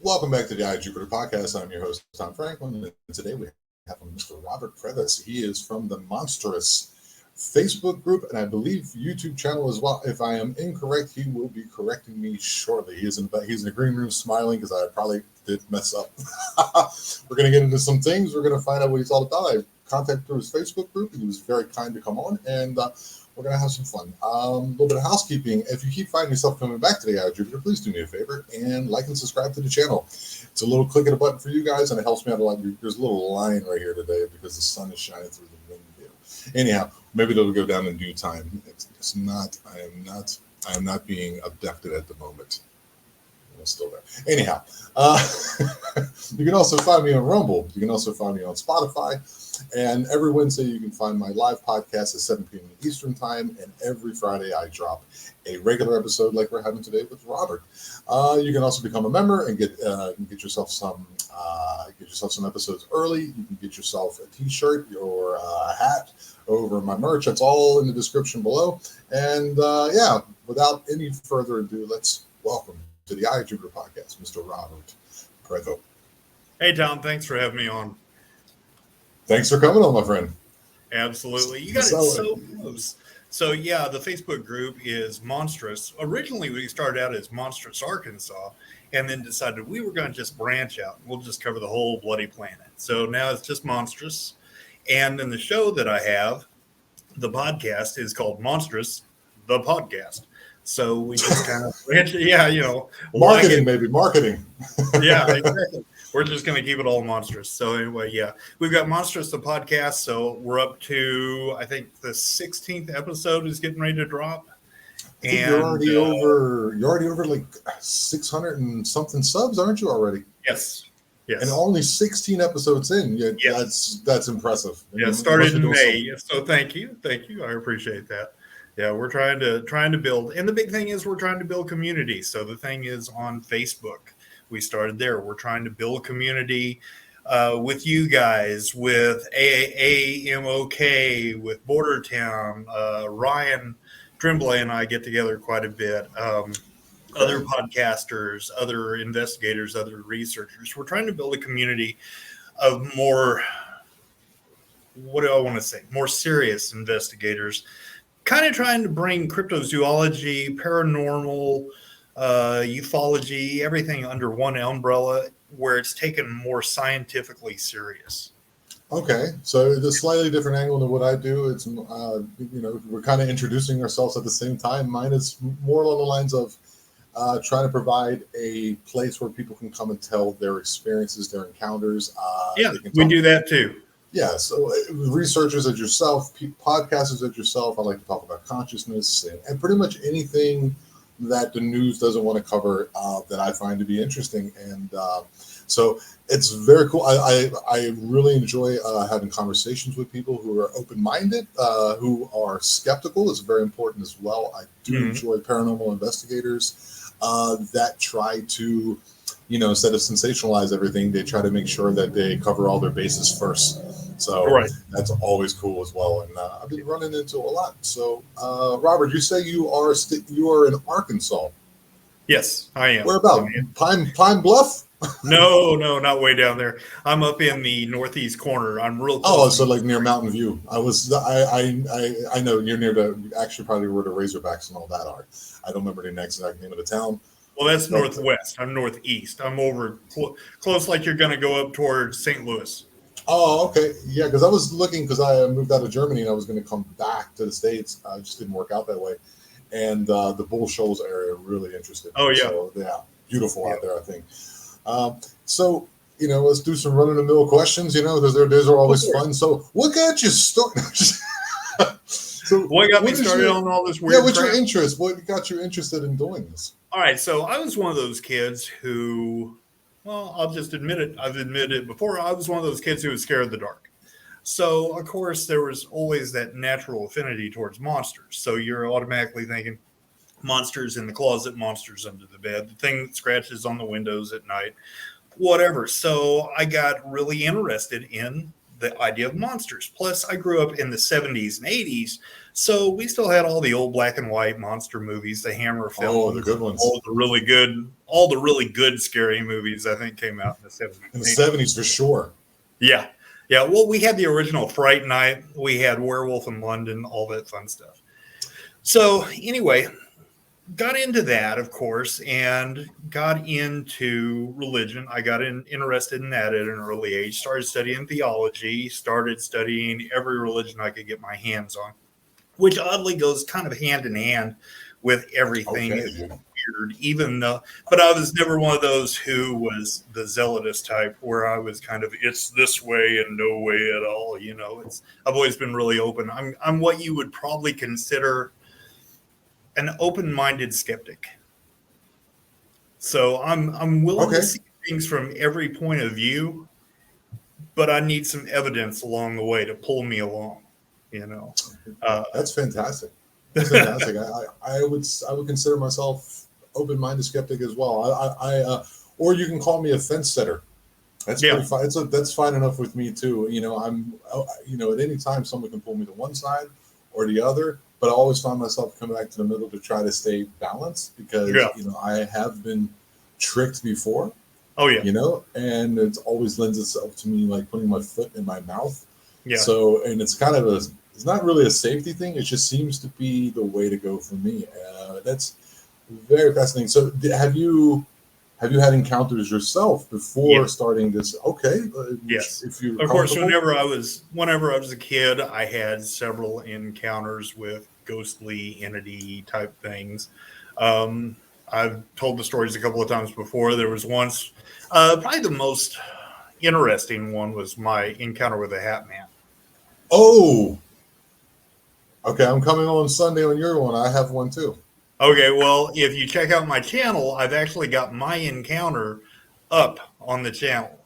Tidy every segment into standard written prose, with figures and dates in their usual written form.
Welcome back to the I Jupiter podcast. I'm your host, Tom Franklin, and today we have Mr. Robert Prevo. He is from the Monstrous Facebook group, and I believe YouTube channel as well. If I am incorrect, he will be correcting me shortly. He's in the green room smiling because I probably did mess up. We're going to get into some things. We're going to find out what he's all about. I contacted through his Facebook group, and he was very kind to come on, and we're going to have some fun. A little bit of housekeeping. If you keep finding yourself coming back to the Eye of Jupiter, please do me a favor and like and subscribe to the channel. It's a little click of a button for you guys, and it helps me out a lot. There's a little line right here today because the sun is shining through the window. Anyhow, maybe it'll go down in due time. It's not. I am not being abducted at the moment. I'm still there. Anyhow, you can also find me on Rumble. You can also find me on Spotify. And every Wednesday, you can find my live podcast at 7 p.m. Eastern Time. And every Friday, I drop a regular episode like we're having today with Robert. You can also become a member and get yourself some episodes early. You can get yourself a T-shirt or a hat over my merch. That's all in the description below. And without any further ado, let's welcome to the Eye of Jupiter podcast, Mr. Robert Prevo. Hey, Tom. Thanks for having me on. Thanks for coming on, my friend. Absolutely. You got it so close. So, yeah, the Facebook group is Monstrous. Originally, we started out as Monstrous Arkansas and then decided we were going to just branch out. We'll just cover the whole bloody planet. So now it's just Monstrous. And then the show that I have, the podcast, is called Monstrous, the Podcast. So we just kind of branch it. Yeah, marketing, maybe marketing. Yeah, exactly. We're just going to keep it all monstrous. So anyway, yeah, we've got Monstrous the podcast. So we're up to, I think the 16th episode is getting ready to drop. And you're already over like 600 and something subs, aren't you already? Yes. And only 16 episodes in. Yeah, that's impressive. Yeah, it started in May. So thank you. I appreciate that. Yeah, we're trying to build, and the big thing is we're trying to build community. So the thing is on Facebook, we started there. We're trying to build community with you guys, with AAMOK, with Border Town. Ryan Tremblay and I get together quite a bit. Other podcasters, other investigators, other researchers. We're trying to build a community of more, what do I want to say, more serious investigators. Kind of trying to bring cryptozoology, paranormal, ufology, everything under one umbrella where it's taken more scientifically serious. Okay, so it's a slightly different angle than what I do. It's, we're kind of introducing ourselves at the same time. Mine is more along the lines of trying to provide a place where people can come and tell their experiences, their encounters. We do that too. Yeah, so researchers as yourself, podcasters as yourself, I like to talk about consciousness and pretty much anything that the news doesn't want to cover that I find to be interesting. And so it's very cool. I really enjoy having conversations with people who are open-minded, who are skeptical. It's very important as well. I do enjoy paranormal investigators that try to, instead of sensationalize everything, they try to make sure that they cover all their bases first. So That's always cool as well. And I've been running into a lot. So, Robert, you say you are in Arkansas. Yes, I am. Where about? Pine Bluff? No, not way down there. I'm up in the northeast corner. I'm real close. Oh, so like near Mountain View. I know you're near probably where the Razorbacks and all that are. I don't remember the exact name of the town. Well, that's northwest. I'm northeast. I'm over close, like you're going to go up towards St. Louis. Oh, okay. Yeah, because I was looking, because I moved out of Germany and I was going to come back to the States. It just didn't work out that way. And the Bull Shoals area really interested me. Oh, yeah. So, yeah, beautiful out there, I think. So, let's do some run-of-the-mill questions, because those are always fun. So what got you started? What got me started on all this weird crap? What's your interest? What got you interested in doing this? All right, so I was one of those kids who, well, I'll just admit it. I've admitted it before. I was one of those kids who was scared of the dark. So, of course, there was always that natural affinity towards monsters. So you're automatically thinking monsters in the closet, monsters under the bed, the thing that scratches on the windows at night, whatever. So I got really interested in the idea of monsters. Plus, I grew up in the 70s and 80s, so we still had all the old black and white monster movies, the Hammer films, Oh, the good ones. all the really good scary movies I think came out in the 70s. In the 70s for sure. Yeah. Yeah. Well, we had the original Fright Night. We had Werewolf in London, all that fun stuff. So anyway, got into that, of course, and got into religion. I got interested in that at an early age, started studying theology, started studying every religion I could get my hands on, which oddly goes kind of hand in hand with everything. Okay, weird, even though, but I was never one of those who was the zealotous type where I was kind of, it's this way and no way at all. You know, I've always been really open. I'm what you would probably consider an open-minded skeptic. So I'm willing to see things from every point of view, but I need some evidence along the way to pull me along. You know, that's fantastic. That's fantastic. I would consider myself open-minded skeptic as well. Or you can call me a fence setter. That's pretty fine. That's fine enough with me too. You know, at any time someone can pull me to one side or the other, but I always find myself coming back to the middle to try to stay balanced because I have been tricked before. Oh yeah. You know, and it always lends itself to me like putting my foot in my mouth. Yeah. So, and it's kind of it's not really a safety thing. It just seems to be the way to go for me. That's very fascinating. So have you had encounters yourself before starting this? Okay. Yes. If you, of course, whenever I was a kid, I had several encounters with ghostly entity type things. I've told the stories a couple of times before. There was once, probably the most interesting one was my encounter with a Hat Man. Oh, okay. I'm coming on Sunday on your one. I have one too. Okay, well, if you check out my channel, I've actually got my encounter up on the channel.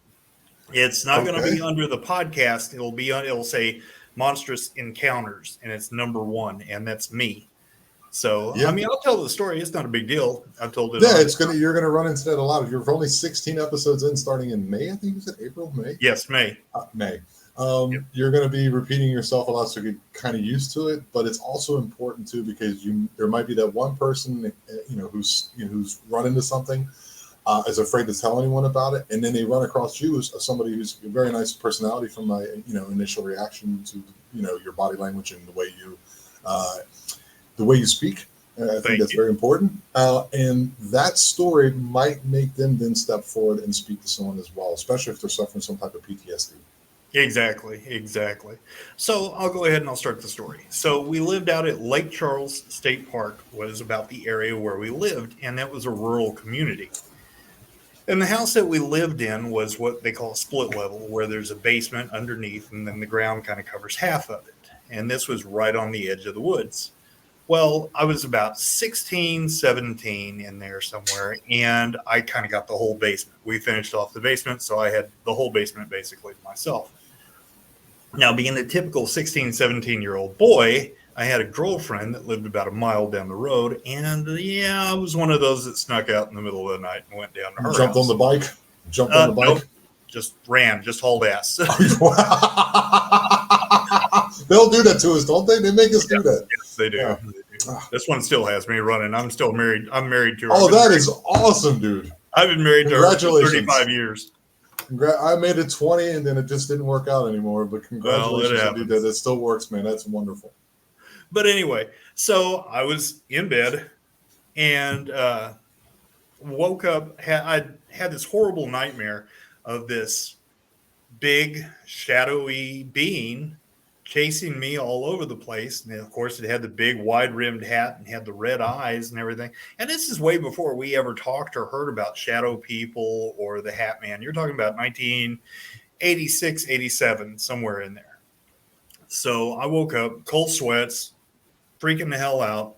It's not going to be under the podcast. It'll say Monstrous Encounters, and it's #1, and that's me. So, I mean, I'll tell the story. It's not a big deal. I've told it. Yeah, you're going to run into that a lot. You're only 16 episodes in, starting in May. I think you said April, May. Yes, May. May. You're going to be repeating yourself a lot, so you get kind of used to it. But it's also important too because there might be that one person, who's run into something, is afraid to tell anyone about it, and then they run across you as somebody who's a very nice personality from my initial reaction to your body language and the way you speak. I think that's very important. And that story might make them then step forward and speak to someone as well, especially if they're suffering some type of PTSD. Exactly. So I'll go ahead and I'll start the story. So we lived out at Lake Charles State Park, was about the area where we lived, and that was a rural community. And the house that we lived in was what they call a split level, where there's a basement underneath, and then the ground kind of covers half of it. And this was right on the edge of the woods. Well, I was about 16, 17 in there somewhere, and I kind of got the whole basement. We finished off the basement, so I had the whole basement basically to myself. Now, being a typical 16, 17-year-old boy, I had a girlfriend that lived about a mile down the road, and I was one of those that snuck out in the middle of the night and went down to her Jumped house. on the bike? Jumped on the bike? Nope, just ran, just hauled ass. They'll do that to us, don't they? They make us do that. Yes, they do. Yeah. This one still has me running. I'm still married. I'm married to her. Oh, that is awesome, dude. I've been married to her for 35 years. I made it 20 and then it just didn't work out anymore. But congratulations, dude. That still works, man. That's wonderful. But anyway, so I was in bed and woke up. I had this horrible nightmare of this big, shadowy being chasing me all over the place. And of course, it had the big, wide-rimmed hat and had the red eyes and everything. And this is way before we ever talked or heard about shadow people or the Hat Man. You're talking about 1986, 87, somewhere in there. So I woke up, cold sweats, freaking the hell out,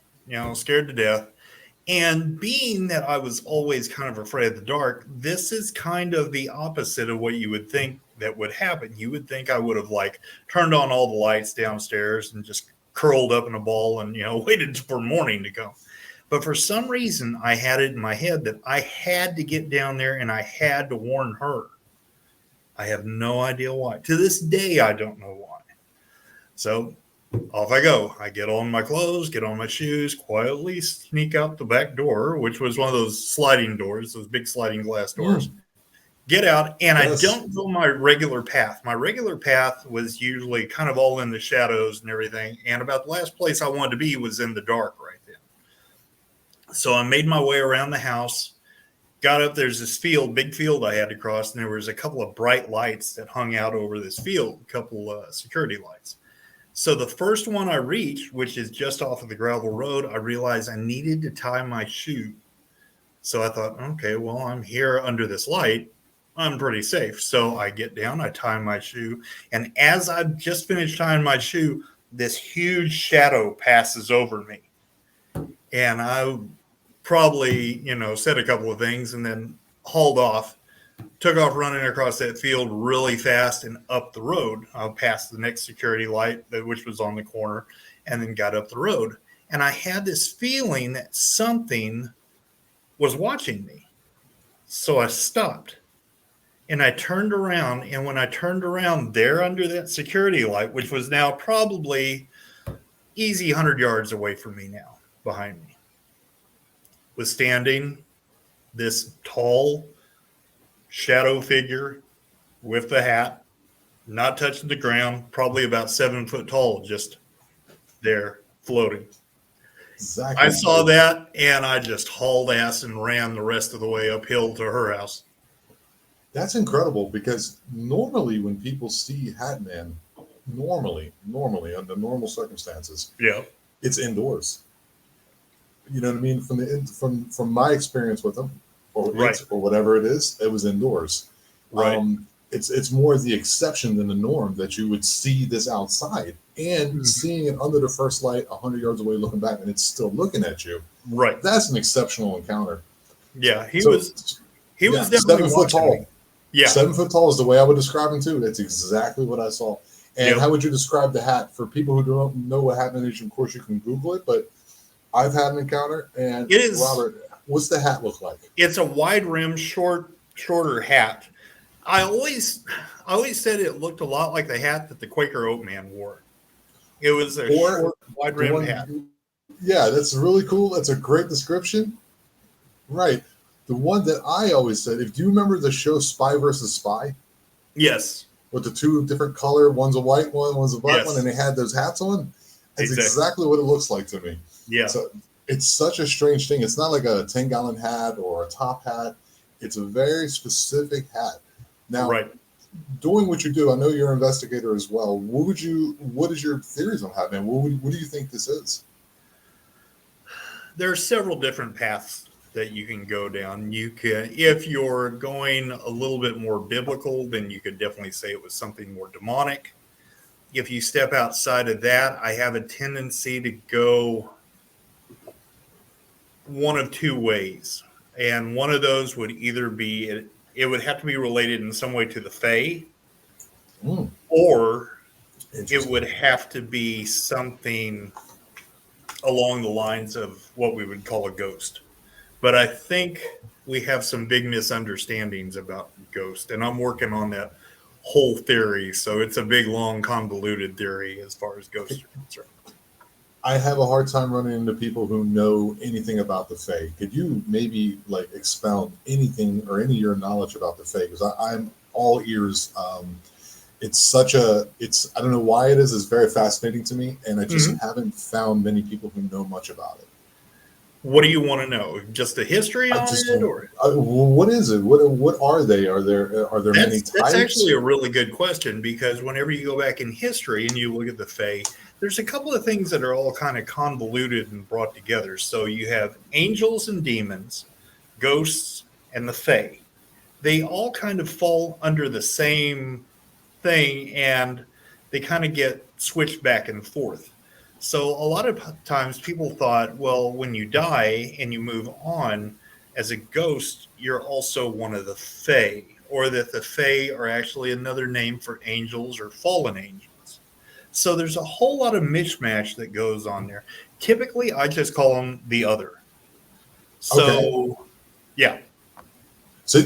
scared to death. And being that I was always kind of afraid of the dark, this is kind of the opposite of what you would think that would happen. You would think I would have turned on all the lights downstairs and just curled up in a ball and, waited for morning to come. But for some reason, I had it in my head that I had to get down there and I had to warn her. I have no idea why. To this day, I don't know why. So off I go. I get on my clothes, get on my shoes, quietly sneak out the back door, which was one of those sliding doors, those big sliding glass doors. Get out, and I don't go my regular path. My regular path was usually kind of all in the shadows and everything. And about the last place I wanted to be was in the dark right then. So I made my way around the house, got up. There's this field, big field I had to cross, and there was a couple of bright lights that hung out over this field, a couple security lights. So the first one I reached, which is just off of the gravel road, I realized I needed to tie my shoe. So I thought, okay, well, I'm here under this light. I'm pretty safe. So I get down, I tie my shoe. And as I've just finished tying my shoe, this huge shadow passes over me. And I probably, said a couple of things and then hauled off, took off running across that field really fast and up the road. I passed the next security light, which was on the corner, and then got up the road. And I had this feeling that something was watching me. So I stopped and I turned around. And when I turned around, there under that security light, which was now probably easy 100 yards away from me now, behind me, was standing this tall shadow figure with the hat, not touching the ground, probably about 7 foot tall, just there floating. Exactly. I saw that and I just hauled ass and ran the rest of the way uphill to her house. That's incredible, because normally when people see Hat Man, normally under normal circumstances, it's indoors. You know what I mean? From my experience with them, or whatever it is, it was indoors. Right. It's more the exception than the norm that you would see this outside, and seeing it under the first light 100 yards away, looking back, and it's still looking at you. Right. That's an exceptional encounter. Yeah, he was definitely 7 foot tall. Me. Yeah, 7 foot tall is the way I would describe him too. That's exactly what I saw. And how would you describe the hat for people who don't know what Hat Man is? Of course, you can Google it, but I've had an encounter, and it is. Robert, what's the hat look like? It's a wide rim, shorter hat. I always said it looked a lot like the hat that the Quaker Oat Man wore. It was a short, wide rim hat. Yeah, that's really cool. That's a great description. Right. The one that I always said, do you remember the show Spy versus Spy? Yes. With the two different color, one's a white one, one's a black one, and they had those hats on? That's exactly what it looks like to me. Yeah. So it's such a strange thing. It's not like a 10-gallon hat or a top hat. It's a very specific hat. Now, doing what you do, I know you're an investigator as well. What is your theories on Hat Man? What do you think this is? There are several different paths that you can go down. You can, if you're going a little bit more biblical, then you could definitely say it was something more demonic. If you step outside of that, I have a tendency to go one of two ways. And one of those would either be, it would have to be related in some way to the Fae, or it would have to be something along the lines of what we would call a ghost. But I think we have some big misunderstandings about ghost, and I'm working on that whole theory. So it's a big, long, convoluted theory as far as ghosts are concerned. I have a hard time running into people who know anything about the Fae. Could you maybe expound anything or any of your knowledge about the Fae? Because I'm all ears. I don't know why it is. It's very fascinating to me, and I just haven't found many people who know much about it. What do you want to know? Just the history on it, or what is it? What are they? Are there many types? That's actually a really good question, because whenever you go back in history and you look at the Fae, there's a couple of things that are all kind of convoluted and brought together. So you have angels and demons, ghosts, and the Fae. They all kind of fall under the same thing, and they kind of get switched back and forth. So a lot of times people thought, well, when you die and you move on as a ghost, you're also one of the Fae, or that the Fae are actually another name for angels or fallen angels. So there's a whole lot of mishmash that goes on there. Typically, I just call them the other. So, yeah. So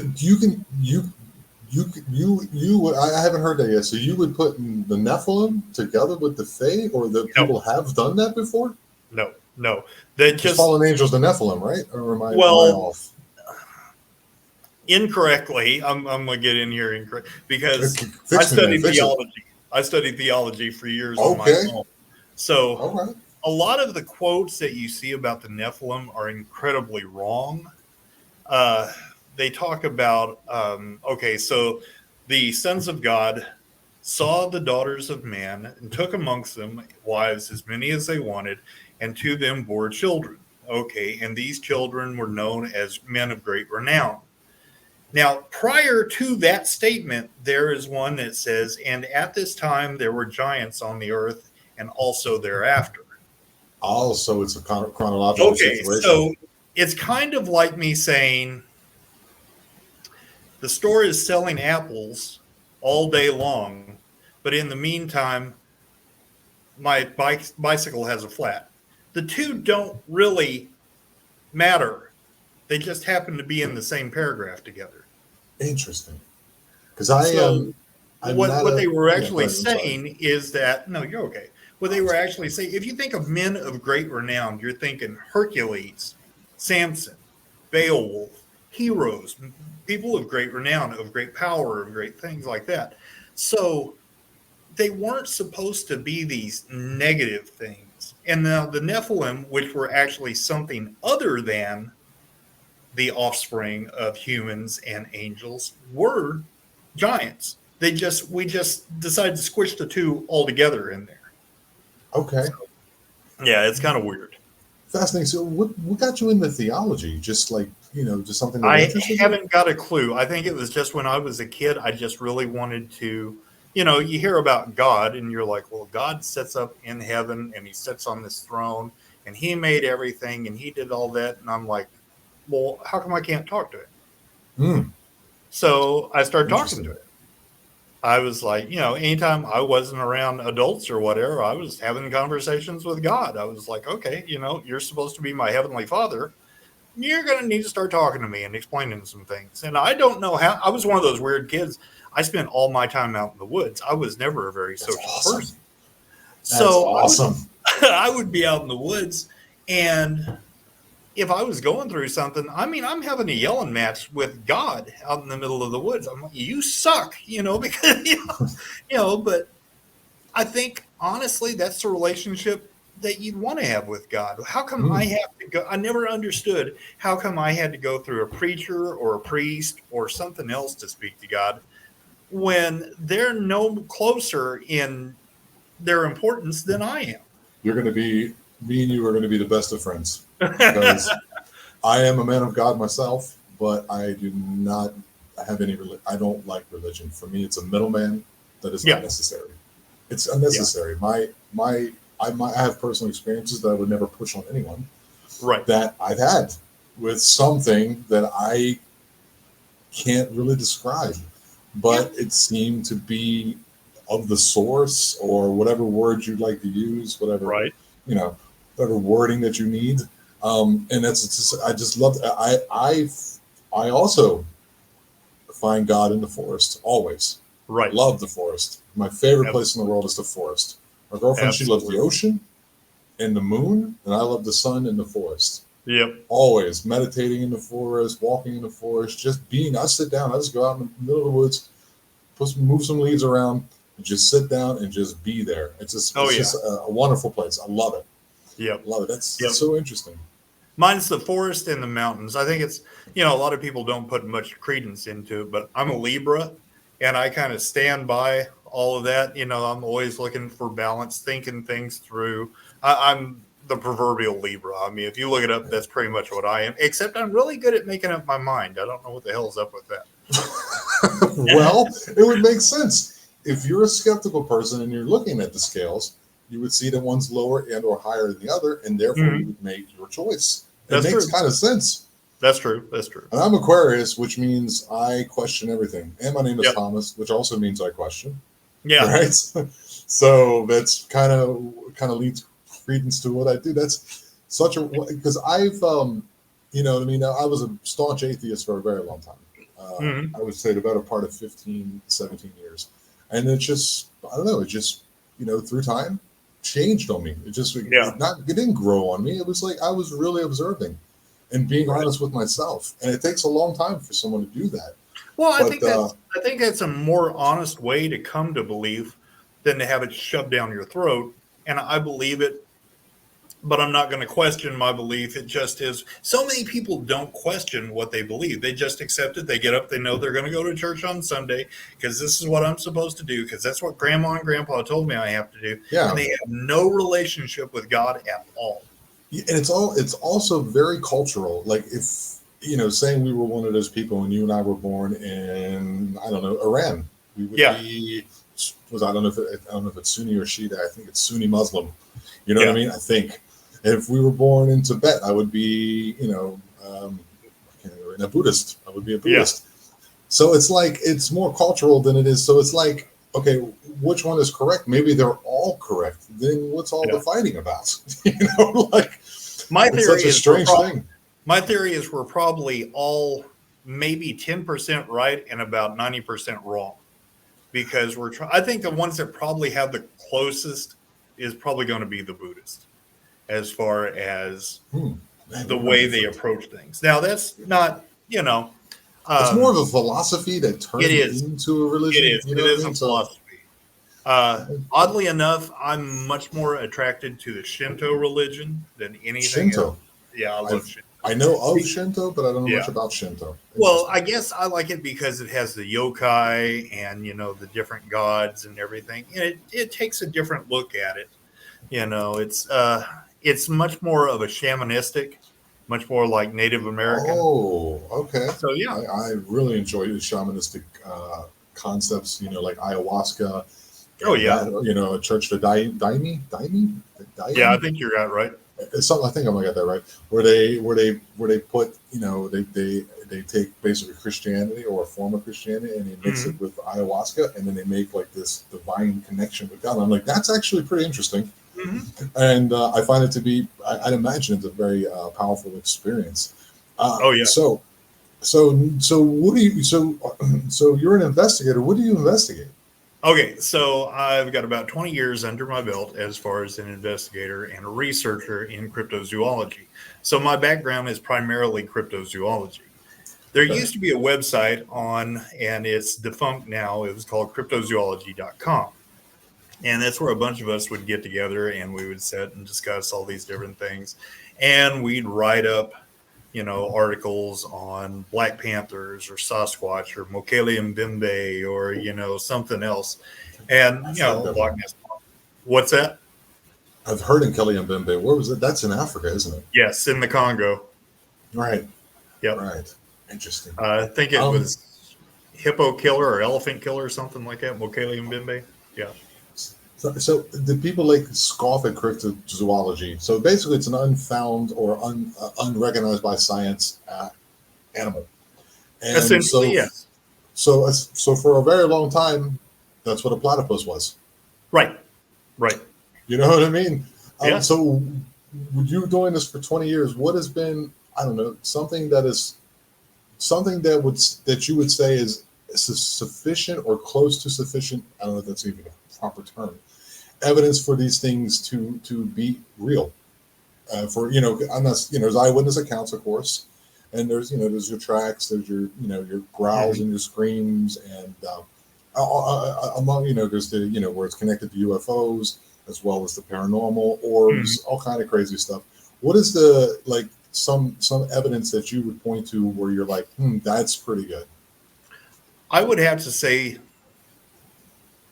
I haven't heard that yet. So you would put the Nephilim together with the Fae, or the No, people have done that before? no. They Because just fallen angels, the Nephilim, right? Or am I well off? incorrectly. I'm gonna get in here incorrect because I Fix me, man. studied Fix it. theology. I studied theology for years on my Okay. own. So All right. a lot of the quotes that you see about the Nephilim are incredibly wrong. Uh, they talk about okay, so the sons of God saw the daughters of man and took amongst them wives as many as they wanted, and to them bore children. Okay, and these children were known as men of great renown. Now, prior to that statement, there is one that says, and at this time there were giants on the earth, and also thereafter. Also, it's a chronological Okay, situation. so it's kind of like me saying the store is selling apples all day long, but in the meantime, my bicycle has a flat. The two don't really matter. They just happen to be in the same paragraph together. Interesting. Because So I'm not what a they were yeah. Go actually ahead, I'm sorry. saying is that no, you're okay. What they were actually saying, if you think of men of great renown, you're thinking Hercules, Samson, Beowulf, heroes, people of great renown, of great power, of great things like that. So they weren't supposed to be these negative things. And now the Nephilim, which were actually something other than the offspring of humans and angels, were giants. We just decided to squish the two all together in there. Okay. So, yeah, it's kind of weird. Fascinating. So, what got you into theology? Just like just something that I interested you? haven't got a clue. I think it was just when I was a kid, I just really wanted to, you hear about God and you're like, well, God sits up in heaven and he sits on this throne and he made everything and he did all that. And I'm like, well, how come I can't talk to it? Hmm. So I started talking to Interesting. it. I was like, anytime I wasn't around adults or whatever, I was having conversations with God. I was like, okay, you're supposed to be my heavenly father. You're going to need to start talking to me and explaining some things. And I don't know how. I was one of those weird kids. I spent all my time out in the woods. I was never a very That's social awesome. person. That's So awesome. I would be out in the woods, and if I was going through something, I mean, I'm having a yelling match with God out in the middle of the woods. I'm like, you suck, because But I think honestly, that's the relationship that you'd want to have with God. How come I Hmm. have to go? I never understood how come I had to go through a preacher or a priest or something else to speak to God when they're no closer in their importance than I You're going to be Me and you are going to be the best of friends am. because I am a man of God myself, but I do not have any. I don't like religion. For me, it's a middleman that is Yeah, unnecessary. It's yeah, unnecessary. I have personal experiences that I would never push on anyone right, that I've had with something that I can't really describe, yeah, but it seemed to be of the source or whatever word you'd like to use, right, you know, whatever wording that you need. And that's just, I just love. I also find God in the forest always. right. Love the forest. My favorite place in the Absolutely, world is the forest. My girlfriend, she loves the absolutely. ocean and the moon, and I love the sun and the forest. Yep. Always meditating in the forest, walking in the forest, just being. I sit down. I just go out in the middle of the woods, move some leaves around, and just sit down and just be there. Oh it's yeah. just a wonderful place. I love it. Yep. Love it. That's Yep. so interesting. Mine's the forest and the mountains. I think it's, a lot of people don't put much credence into it, but I'm a Libra and I kind of stand by all of that. I'm always looking for balance, thinking things through. I'm the proverbial Libra. I mean, if you look it up, that's pretty much what I am, except I'm really good at making up my mind. I don't know what the hell's up with that. Well, it would make sense. If you're a skeptical person and you're looking at the scales, you would see that one's lower and or higher than the other, and therefore you Mhm. would make your choice. It That's makes true. kind of sense. That's true. That's true. And I'm Aquarius, which means I question everything. And my name is Yep. Thomas, which also means I question. Yeah. Right? So that's kind of leads credence to what I do. That's such a because I've you know what I mean. I was a staunch atheist for a very long time. Mm-hmm. I would say the better part of 15, 17 years. And it just, I don't know, it just, through time changed on me. Yeah. It didn't grow on me. It was like I was really observing and being Right. honest with myself. And it takes a long time for someone to do that. Well, But I think that's a more honest way to come to belief than to have it shoved down your throat. And I believe it, but I'm not going to question my belief. It just is. So many people don't question what they believe. They just accept it. They get up. They know they're going to go to church on Sunday because this is what I'm supposed to do because that's what grandma and grandpa told me I have to do. yeah, And they have no relationship with God at all. and it's also very cultural. Like if saying we were one of those people and you and I were born in, I don't know, Iran, we would Yeah. be, I don't know if it's Sunni or Shia. I think it's Sunni Muslim. You know what I Yeah. mean? I think if we were born in Tibet, I would be, a Buddhist. I would be a Buddhist. So it's like it's more cultural than it is. So it's like, okay, which one is correct? Maybe they're all correct. Then what's all the fighting about? Like My it's theory such a is strange thing. My theory is we're probably all maybe 10% right and about 90% wrong because I think the ones that probably have the closest is probably going to be the Buddhist as far as the way they approach things. Now that's not, it's more of a philosophy that turned into a religion. It is. It is a philosophy. Oddly enough, I'm much more attracted to the Shinto religion than anything Shinto. else. Yeah, I love Shinto. I know of Shinto, but I don't know much about Shinto. Well, I guess I like it because it has the yokai and the different gods and everything, and it takes a different look at it. It's much more of a shamanistic, much more like Native American. Oh, okay. So yeah, I really enjoy the shamanistic concepts. Like ayahuasca. Oh yeah. That, a church, the daime. Yeah, I think you're right. It's something. I think I'm gonna get that right. Where they put, they take basically Christianity or a form of Christianity and they mix it with ayahuasca and then they make like this divine connection with God. And I'm like, that's actually pretty interesting. And I find it to be. I'd imagine it's a very powerful experience. Oh yeah. So what do you? So you're an investigator. What do you investigate? Okay, so I've got about 20 years under my belt as far as an investigator and a researcher in cryptozoology. So my background is primarily cryptozoology. There used to be a website and it's defunct now. It was called cryptozoology.com. And that's where a bunch of us would get together and we would sit and discuss all these different things. And we'd write up articles on Black Panthers or Sasquatch or Mokele Mbembe or, something else. And, what's that? I've heard in Kelly Mbembe. Where was it? That's in Africa, isn't it? Yes, in the Congo. Right. Yep. Right. Interesting. I think it was hippo killer or elephant killer or something like that. Mokele Mbembe. Yeah. So the people like scoff at cryptozoology. So basically, it's an unfound or unrecognized by science animal. And essentially, yes. So for a very long time, that's what a platypus was. Right. You know what I mean? Yeah. So you doing this for 20 years, what has been, I don't know, something that you would say is sufficient or close to sufficient, I don't know if that's even a proper term, evidence for these things to be real. There's eyewitness accounts, of course, and there's your tracks, there's your your growls and your screams, and among there's the where it's connected to UFOs as well as the paranormal orbs, all kind of crazy stuff. What is the some evidence that you would point to where you're like, that's pretty good? I would have to say,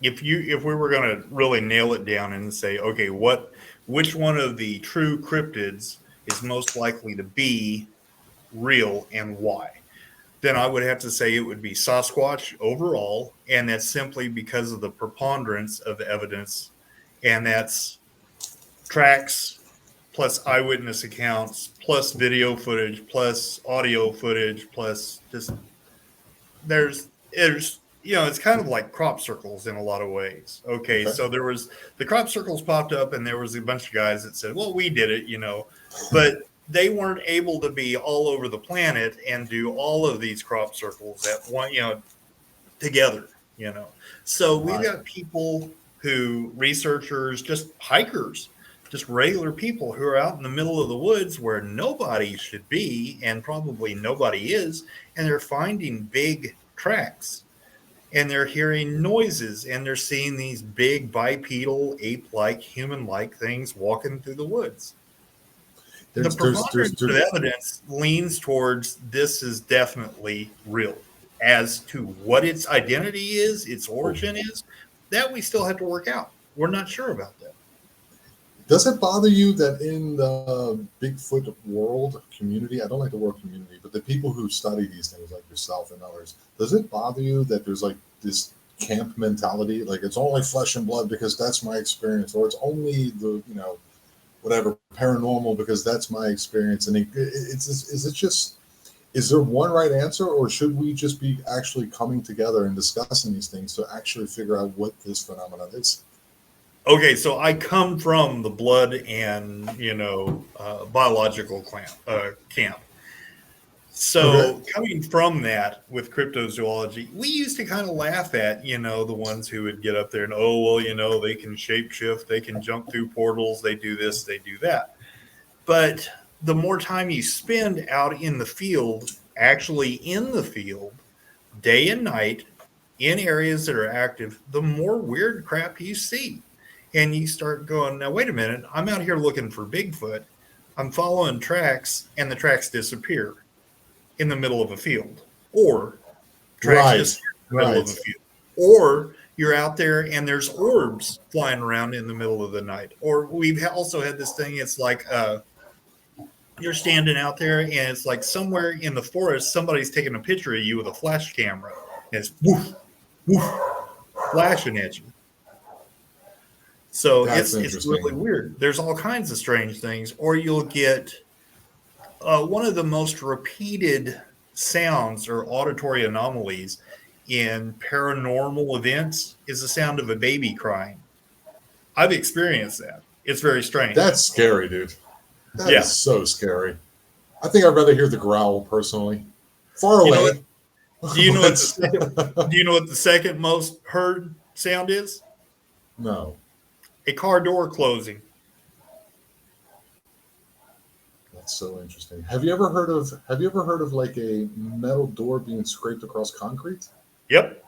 if we were going to really nail it down and say, okay, which one of the true cryptids is most likely to be real and why, then I would have to say it would be Sasquatch overall, and that's simply because of the preponderance of evidence, and that's tracks plus eyewitness accounts plus video footage plus audio footage plus just there's it's kind of like crop circles in a lot of ways. Okay. So the crop circles popped up and there was a bunch of guys that said, well, we did it, but they weren't able to be all over the planet and do all of these crop circles at one, together, So we've Right. got people who, researchers, just hikers, just regular people who are out in the middle of the woods where nobody should be and probably nobody is, and they're finding big tracks and they're hearing noises and they're seeing these big bipedal, ape-like, human-like things walking through the woods. The preponderance of evidence leans towards this is definitely real. As to what its identity is, its origin is, that we still have to work out. We're not sure about that. Does it bother you that in the Bigfoot world community, I don't like the word community, but the people who study these things like yourself and others, does it bother you that there's like this camp mentality, like it's only flesh and blood because that's my experience, or it's only the, whatever, paranormal because that's my experience? And is there one right answer, or should we just be actually coming together and discussing these things to actually figure out what this phenomenon is? Okay, so I come from the blood and biological camp. So coming from that with cryptozoology, we used to kind of laugh at the ones who would get up there and they can shapeshift, they can jump through portals, they do this, they do that. But the more time you spend out in the field, actually in the field, day and night, in areas that are active, the more weird crap you see. And you start going, now, wait a minute, I'm out here looking for Bigfoot. I'm following tracks, and the tracks disappear in the middle of a field. Or tracks disappear in the middle of a field. Or you're out there, and there's orbs flying around in the middle of the night. Or we've also had this thing, it's like you're standing out there, and it's like somewhere in the forest, somebody's taking a picture of you with a flash camera. And it's woof, woof, flashing at you. So it's really weird. There's all kinds of strange things. Or you'll get one of the most repeated sounds or auditory anomalies in paranormal events is the sound of a baby crying. I've experienced that. It's very strange. That's scary, dude. That is so scary. I think I'd rather hear the growl personally. Far away. Do you know what the second most heard sound is? No. A car door closing. That's so interesting. Have you ever heard of like a metal door being scraped across concrete? Yep.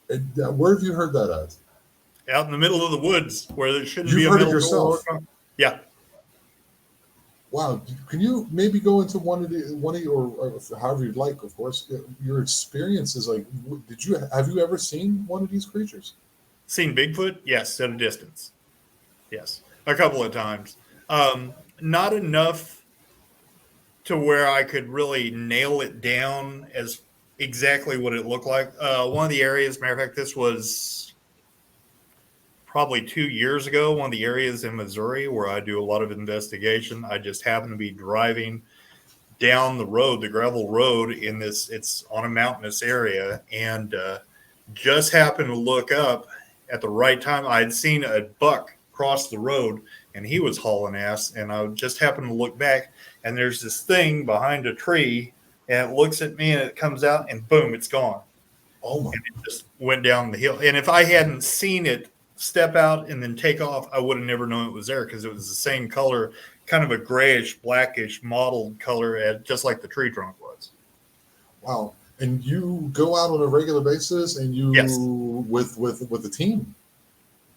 Where have you heard that at? Out in the middle of the woods where there shouldn't be a metal door. Yeah. Wow. Can you maybe go into one of or however you'd like, of course, your experiences? Like, have you ever seen one of these creatures? Seen Bigfoot? Yes, at a distance. Yes, a couple of times. Not enough to where I could really nail it down as exactly what it looked like. One of the areas, matter of fact, this was probably 2 years ago, one of the areas in Missouri where I do a lot of investigation. I just happened to be driving down the road, the gravel road it's on a mountainous area, and just happened to look up at the right time. I'd seen a buck cross the road and he was hauling ass, and I just happened to look back and there's this thing behind a tree and it looks at me and it comes out and boom, it's gone. Oh my. And it just went down the hill. And if I hadn't seen it step out and then take off, I would have never known it was there because it was the same color, kind of a grayish, blackish mottled color, just like the tree trunk was. Wow. And you go out on a regular basis, and you with the team?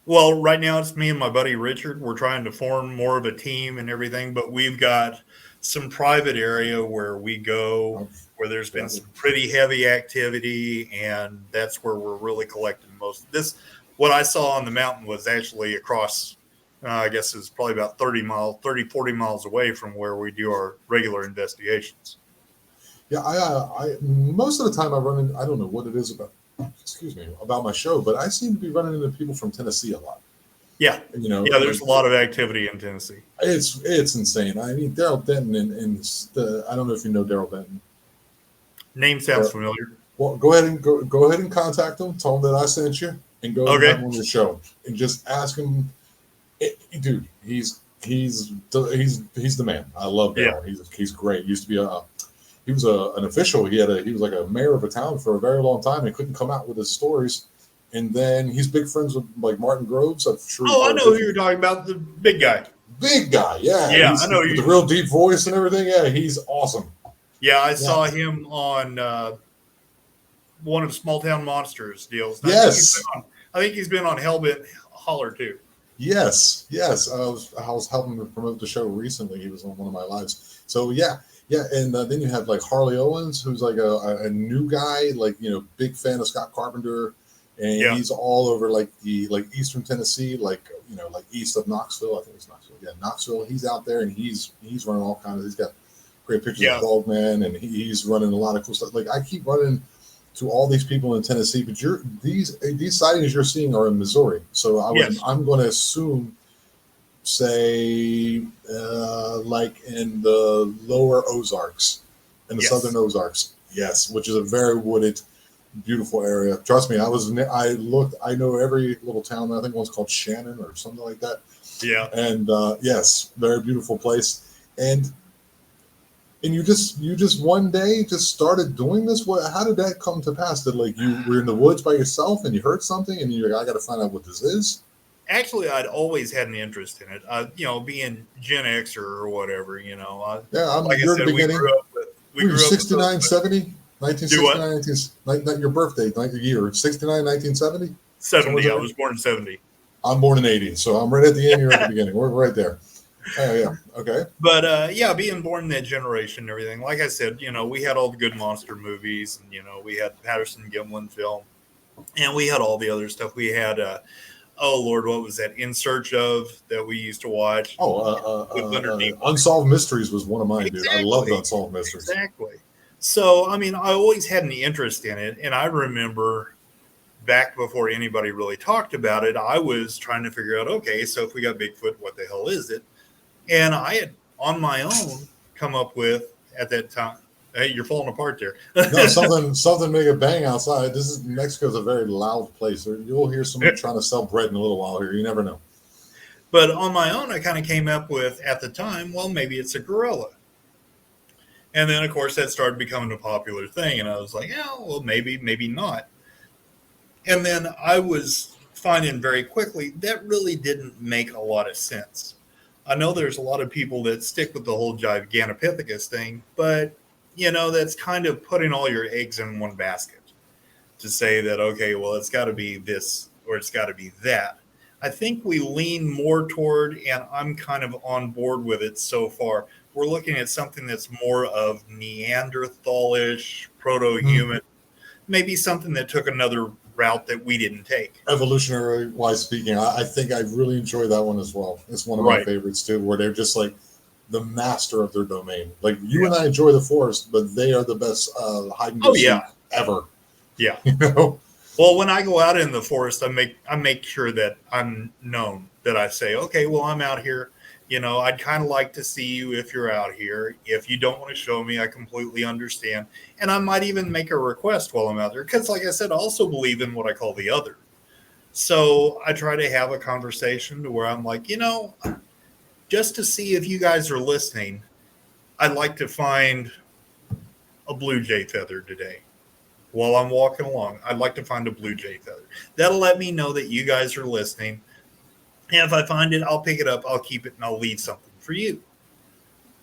Well, right now it's me and my buddy Richard. We're trying to form more of a team and everything, but we've got some private area where we go, where there's been some pretty heavy activity, and that's where we're really collecting most of this. What I saw on the mountain was actually across, I guess it was probably about 40 miles away from where we do our regular investigations. Yeah, I most of the time I run in, I don't know what it is about my show, but I seem to be running into people from Tennessee a lot. Yeah. There's a lot of activity in Tennessee. It's insane. I mean, Daryl Denton I don't know if you know Daryl Denton. Name sounds familiar. Well, go ahead and contact him. Tell him that I sent you, and go have him on your show, and just ask him. Dude, he's he's the man. I love Daryl. He's great. He used to be he was an official. He was like a mayor of a town for a very long time and couldn't come out with his stories. And then he's big friends with like Martin Groves. I'm sure. Oh, I know who you're talking about. The big guy. Big guy, yeah. Yeah, I know with the real deep voice and everything. Yeah, he's awesome. Yeah, I saw him on one of Small Town Monsters deals. Yes. I think he's been on Hellbent Holler too. Yes. I was helping him promote the show recently. He was on one of my lives. So yeah. And then you have like Harley Owens, who's like a new guy, like big fan of Scott Carpenter, and he's all over like Eastern Tennessee, like east of Knoxville. I think it's Knoxville. Yeah, Knoxville. He's out there and he's running all kinds of. He's got great pictures of Dogman, and he's running a lot of cool stuff. Like I keep running to all these people in Tennessee, but these sightings you're seeing are in Missouri. So I'm going to assume, say, like in the lower Ozarks, in the southern Ozarks, which is a very wooded, beautiful area. Trust me, I know every little town. I think one's called Shannon or something like that. Yeah, and yes, very beautiful place. And you just one day just started doing this. How did that come to pass? That like you were in the woods by yourself and you heard something and you're like, I got to find out what this is. Actually, I'd always had an interest in it. Being Gen Xer or whatever, I'm like you're I said, the beginning. We grew up 69, 70, 1969, not your birthday, like the year, 69, 1970? 70. I was born in 70. I'm born in 80, so I'm right at the end, you're at the beginning. We're right there. Oh, yeah. Okay. But, being born in that generation and everything, like I said, we had all the good monster movies, and, we had Patterson Gimlin film, and we had all the other stuff. We had, oh, Lord, what was that? In Search Of that we used to watch. Unsolved Mysteries was one of mine, dude. I loved Unsolved Mysteries. Exactly. So, I always had an interest in it, and I remember back before anybody really talked about it, I was trying to figure out, okay, so if we got Bigfoot, what the hell is it? And I had, on my own, come up with, at that time, hey, you're falling apart there. No, something make a bang outside. Mexico's a very loud place. You'll hear somebody trying to sell bread in a little while here. You never know. But on my own, I kind of came up with, at the time, well, maybe it's a gorilla. And then, of course, that started becoming a popular thing. And I was like, yeah, well, maybe not. And then I was finding very quickly that really didn't make a lot of sense. I know there's a lot of people that stick with the whole Gigantopithecus thing, but, that's kind of putting all your eggs in one basket to say that, okay, well, it's got to be this or it's got to be that. I think we lean more toward, and I'm kind of on board with it so far, we're looking at something that's more of Neanderthalish, proto-human, maybe something that took another route that we didn't take. Evolutionary wise speaking, I think I really enjoy that one as well. It's one of my favorites too, where they're just like the master of their domain. Like you and I enjoy the forest, but they are the best hide and go seek ever. Yeah. Well, when I go out in the forest, I make sure that I'm known, that I say, okay, well, I'm out here. I'd kind of like to see you if you're out here. If you don't want to show me, I completely understand. And I might even make a request while I'm out there. Because like I said, I also believe in what I call the other. So I try to have a conversation to where I'm like, just to see if you guys are listening, I'd like to find a blue jay feather today. While I'm walking along, I'd like to find a blue jay feather. That'll let me know that you guys are listening. And if I find it, I'll pick it up, I'll keep it, and I'll leave something for you.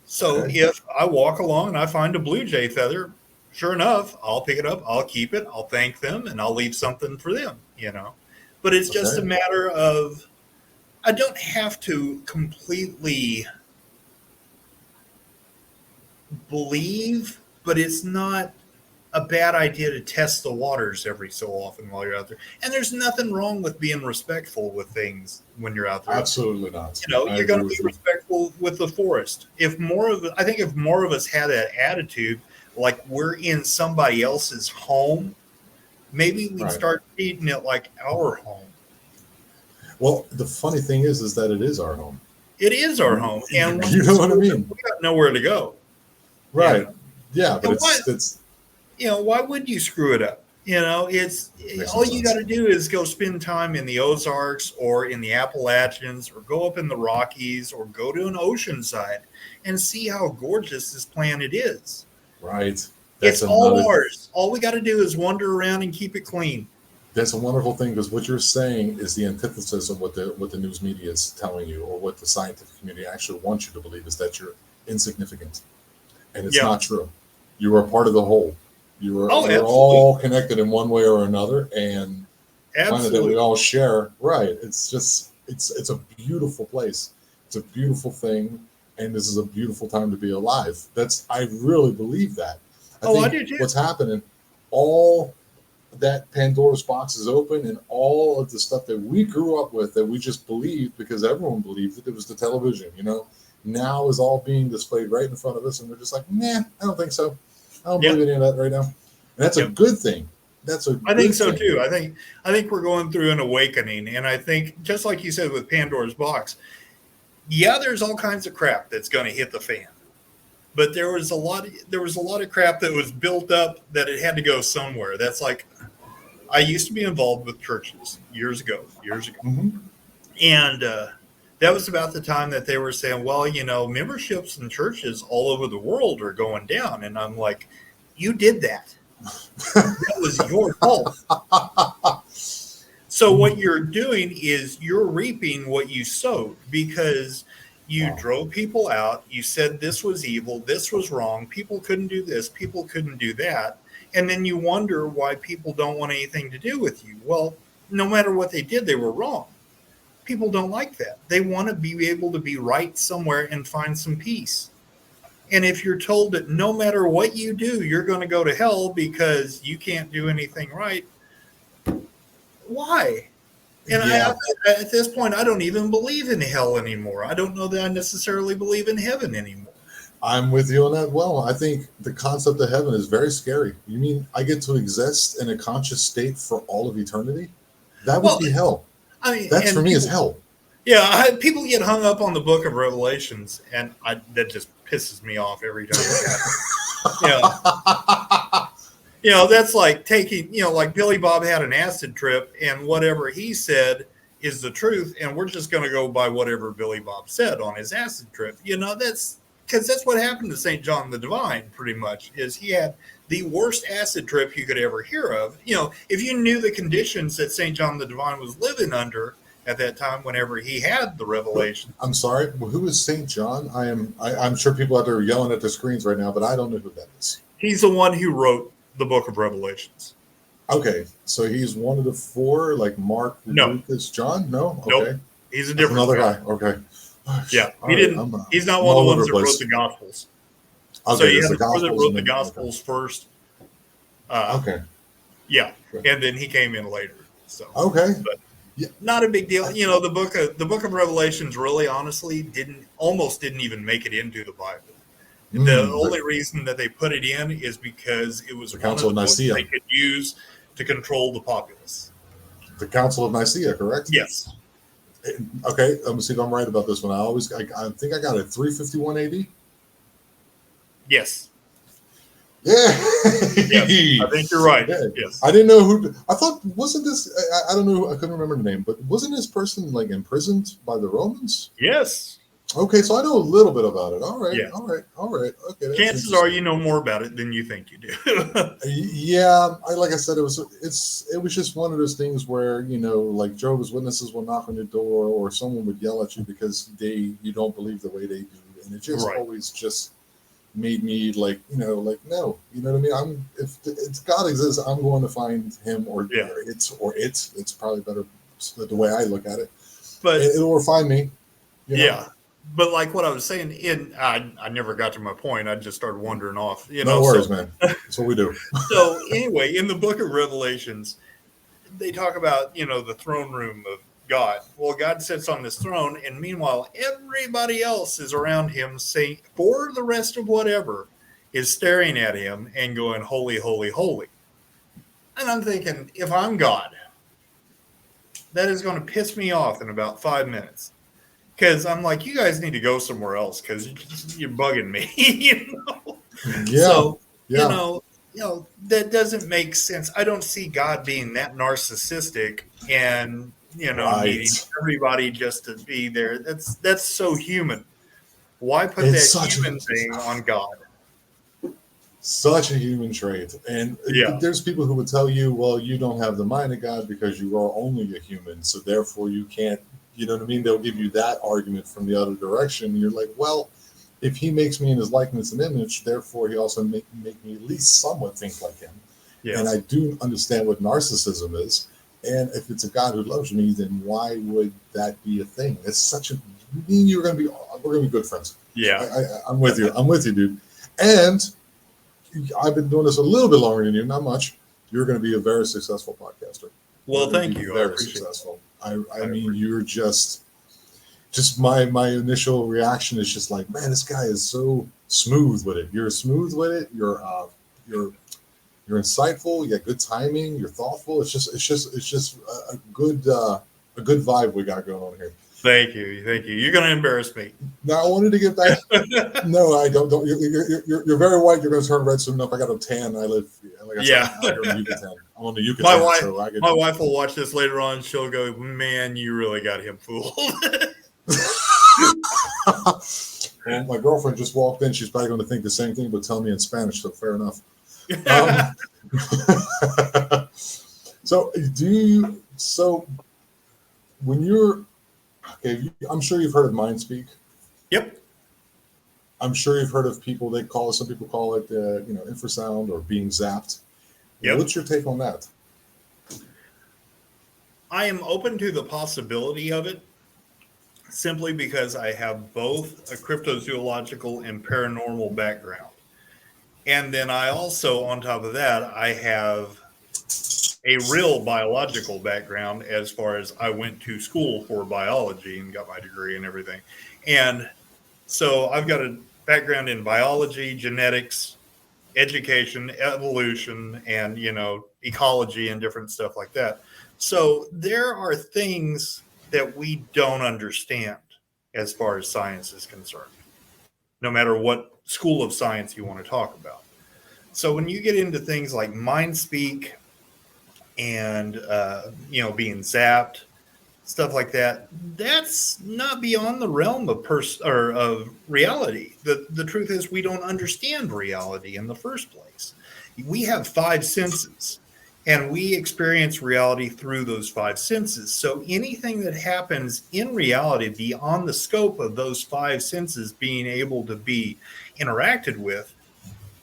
So if I walk along and I find a blue jay feather, sure enough, I'll pick it up, I'll keep it, I'll thank them, and I'll leave something for them, But it's just a matter of, I don't have to completely believe, but it's not a bad idea to test the waters every so often while you're out there. And there's nothing wrong with being respectful with things when you're out there. Absolutely not. You're going to be respectful with the forest. If more of us had that attitude, like we're in somebody else's home, maybe we'd start treating it like our home. Well, the funny thing is that it is our home. It is our home. And you know what I mean? We got nowhere to go. Right. Yeah, but it's why would you screw it up? You know, it's Makes some all you got sense. to do is go spend time in the Ozarks or in the Appalachians or go up in the Rockies or go to an ocean side and see how gorgeous this planet is. Right. That's It's all another. ours. All we got to do is wander around and keep it clean. That's a wonderful thing because what you're saying is the antithesis of what the news media is telling you, or what the scientific community actually wants you to believe, is that you're insignificant, and it's Yeah. not true. You are part of the whole. Oh, We're absolutely. all connected in one way or another, and planet that we Absolutely. all share. Right. It's just it's a beautiful place. It's a beautiful thing, and this is a beautiful time to be alive. I really believe that. I Oh, I think do too. what's happening, all that Pandora's box is open, and all of the stuff that we grew up with that we just believed because everyone believed it. It was the television, now is all being displayed right in front of us, and we're just like, nah, I don't think so. I don't Yeah. believe any of that right now. And that's a Yep. good thing. That's a I think good so thing. too. I think we're going through an awakening, and I think just like you said with Pandora's box, yeah, there's all kinds of crap that's going to hit the fan. But there was a lot of crap that was built up that it had to go somewhere. That's like I used to be involved with churches years ago. Hmm. And that was about the time that they were saying, well, memberships in churches all over the world are going down. And I'm like, you did that. That was your fault. So what you're doing is you're reaping what you sowed because you Wow. drove people out. You said this was evil. This was wrong. People couldn't do this. People couldn't do that. And then you wonder why people don't want anything to do with you. Well, no matter what they did, they were wrong. People don't like that. They want to be able to be right somewhere and find some peace. And if you're told that no matter what you do, you're going to go to hell because you can't do anything right, why? And Yeah, at this point, I don't even believe in hell anymore. I don't know that I necessarily believe in heaven anymore. I'm with you on that. Well, I think the concept of heaven is very scary. You mean I get to exist in a conscious state for all of eternity? That would Well, be hell. I mean, That's for and me is people, hell. yeah, people get hung up on the Book of Revelations, and that just pisses me off every time it happens. Yeah, that's like taking, like Billy Bob had an acid trip, and whatever he said is the truth, and we're just going to go by whatever Billy Bob said on his acid trip. That's because that's what happened to St. John the Divine, pretty much, is he had the worst acid trip you could ever hear of. If you knew the conditions that St. John the Divine was living under at that time, whenever he had the revelations, I'm sorry. Who is Saint John? I'm sure people out there are yelling at their screens right now, but I don't know who that is. he's the one who wrote the Book of Revelations. Okay, so he's one of the four, like Mark, No, Lucas, John. No, nope, okay, he's a that's different another guy. guy. Okay, Yeah, all he right. didn't. He's not I'm one of all the over ones the that wrote place. the Gospels. So Okay, you there's had the the four that Gospels, wrote and the then okay, Gospels first. Uh, okay, yeah, okay. and then he came in later. So, Okay. but Yeah. not a big deal. The book of Revelations really, honestly, didn't even make it into the Bible. The Mm, only reason that they put it in is because it was the one of Council the of books Nicaea. they could use to control the populace. The Council of Nicaea, correct? Yes. Okay, let me see if I'm right about this one. I think I got it 351 AD. Yes. Yeah. Yes. I think you're right. Yeah. Yes. I didn't know who. I thought wasn't this? I don't know. I couldn't remember the name, but wasn't this person like imprisoned by the Romans? Yes. Okay, so I know a little bit about it. All right, Yes. all right, all right. Okay, that's Chances are interesting. you know more about it than you think you do. Yeah, like I said, it was just one of those things where like Jehovah's Witnesses will knock on your door, or someone would yell at you because you don't believe the way they do, and it just Right. always just made me like like no, you know what I mean. If God exists, I'm going to find him, or Yeah. it's probably better the way I look at it. But It'll refine me, you know. yeah. But like what I was saying, I never got to my point. I just started wandering off. No worries, man. That's what we do. So anyway, in the Book of Revelations, they talk about the throne room of God. Well, God sits on this throne, and meanwhile, everybody else is around him, saying, for the rest of whatever, is staring at him and going, "Holy, holy, holy." And I'm thinking, if I'm God, that is going to piss me off in about 5 minutes. Because I'm like, you guys need to go somewhere else because you're bugging me. Yeah, So, you yeah. know, that doesn't make sense. I don't see God being that narcissistic and, needing Right. everybody just to be there. That's so human. Why put It's that human thing on God? such a human trait. And Yeah. there's people who would tell you, well, you don't have the mind of God because you are only a human. So therefore you can't, you know what I mean? They'll give you that argument from the other direction. You're like, well, if he makes me in his likeness and image, therefore he also make me at least somewhat think like him. Yes. And I do understand what narcissism is. And if it's a God who loves me, then why would that be a thing? It's such a, we're going to be good friends. Yeah. I'm with you. I'm with you, dude. And I've been doing this a little bit longer than you, not much. You're going to be a very successful podcaster. Well, thank you. Very successful. I mean, you're just my initial reaction is just like, man, this guy is so smooth with it. You're smooth with it. You're insightful. You got good timing. You're thoughtful. It's just a good vibe we got going on here. Thank you. You're going to embarrass me. Now I wanted to get back. No, I don't. You're very white. You're going to turn red soon enough. I got a tan. I live. Like I said, I'm on the Yucatan. I'm on the Yucatan. My wife will watch this later on. She'll go, "Man, you really got him fooled." Well, my girlfriend just walked in. She's probably going to think the same thing, but tell me in Spanish. So fair enough. So when you're okay, I'm sure you've heard of mind speak. Yep. I'm sure you've heard of some people call it infrasound or being zapped. Yep. What's your take on that? I am open to the possibility of it simply because I have both a cryptozoological and paranormal background. And then I also, on top of that, I have a real biological background as far as I went to school for biology and got my degree and everything. And so I've got a background in biology, genetics, education, evolution, and, ecology and different stuff like that. So there are things that we don't understand as far as science is concerned, no matter what school of science you want to talk about. So when you get into things like mind speak and, being zapped, stuff like that, that's not beyond the realm of of reality. The truth is we don't understand reality in the first place. We have 5 senses and we experience reality through those 5 senses. So anything that happens in reality beyond the scope of those 5 senses being able to be interacted with,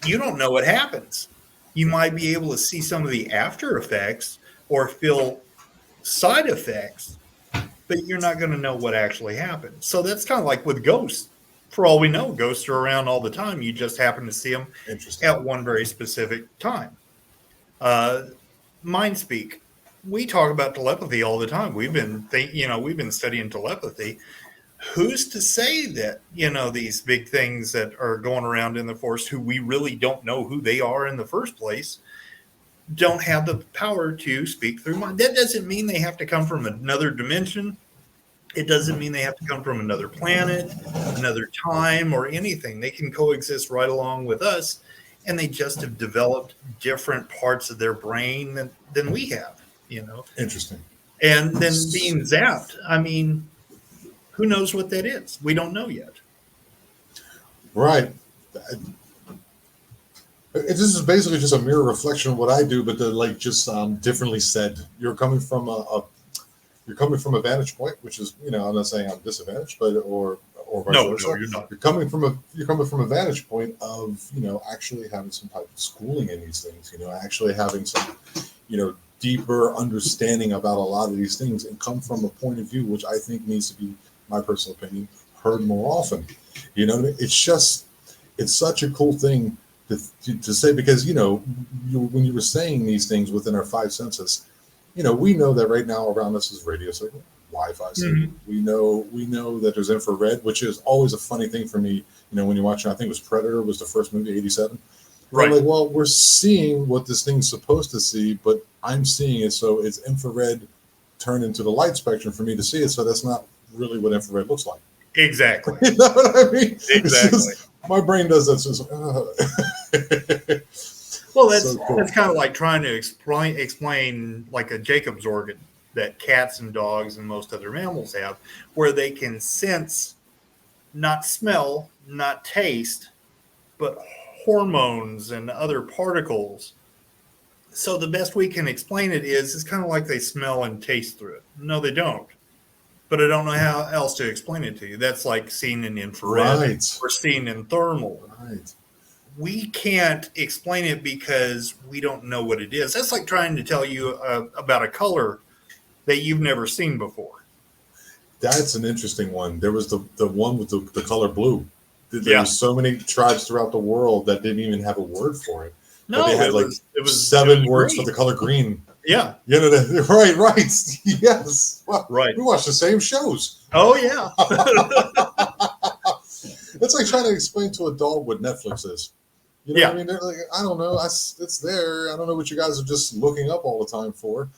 you don't know what happens. You might be able to see some of the after effects or feel side effects, but you're not going to know what actually happened. So that's kind of like with ghosts. For all we know, ghosts are around all the time. You just happen to see them at one very specific time. Mind speak. We talk about telepathy all the time. We've been studying telepathy. Who's to say that, these big things that are going around in the forest, who we really don't know who they are in the first place, don't have the power to speak through mind? That doesn't mean they have to come from another dimension. It doesn't mean they have to come from another planet, another time, or anything. They can coexist right along with us, and they just have developed different parts of their brain than we have, Interesting. And then being zapped, I mean, who knows what that is? We don't know yet. Right. This is basically just a mirror reflection of what I do, but differently said. You're coming from a vantage point, which is, I'm not saying I'm disadvantaged, but or vice versa. No, you're not. You're coming from a vantage point of, actually having some type of schooling in these things, actually having some, deeper understanding about a lot of these things, and come from a point of view which I think needs to be, my personal opinion, heard more often. You know what I mean? It's such a cool thing to say, because when you were saying these things within our 5 senses, we know that right now around us is radio signal, Wi-Fi signal. Mm-hmm. We know that there's infrared, which is always a funny thing for me. When you're watching, I think it was Predator was the first movie, 87. Right. I'm like, well, we're seeing what this thing's supposed to see, but I'm seeing it, so it's infrared turned into the light spectrum for me to see it. So that's not really what infrared looks like. Exactly. You know what I mean? Exactly. My brain does that. Well, So cool. that's kind of like trying to explain like a Jacob's organ that cats and dogs and most other mammals have, where they can sense, not smell, not taste, but hormones and other particles. So the best we can explain it is it's kind of like they smell and taste through it. No, they don't. But I don't know how else to explain it to you. That's like seen in infrared Right. or seen in thermal. Right. We can't explain it because we don't know what it is. That's like trying to tell you about a color that you've never seen before. That's an interesting one. There was the one with the color blue. There Yeah. was so many tribes throughout the world that didn't even have a word for it. But No, they had it like was 7 words for green. the color green. Yeah. You know, right. Yes. Well, Right. we watch the same shows. Oh, yeah. It's like trying to explain to a dog what Netflix is. You know what I mean? They're like, I don't know. It's there. I don't know what you guys are just looking up all the time for.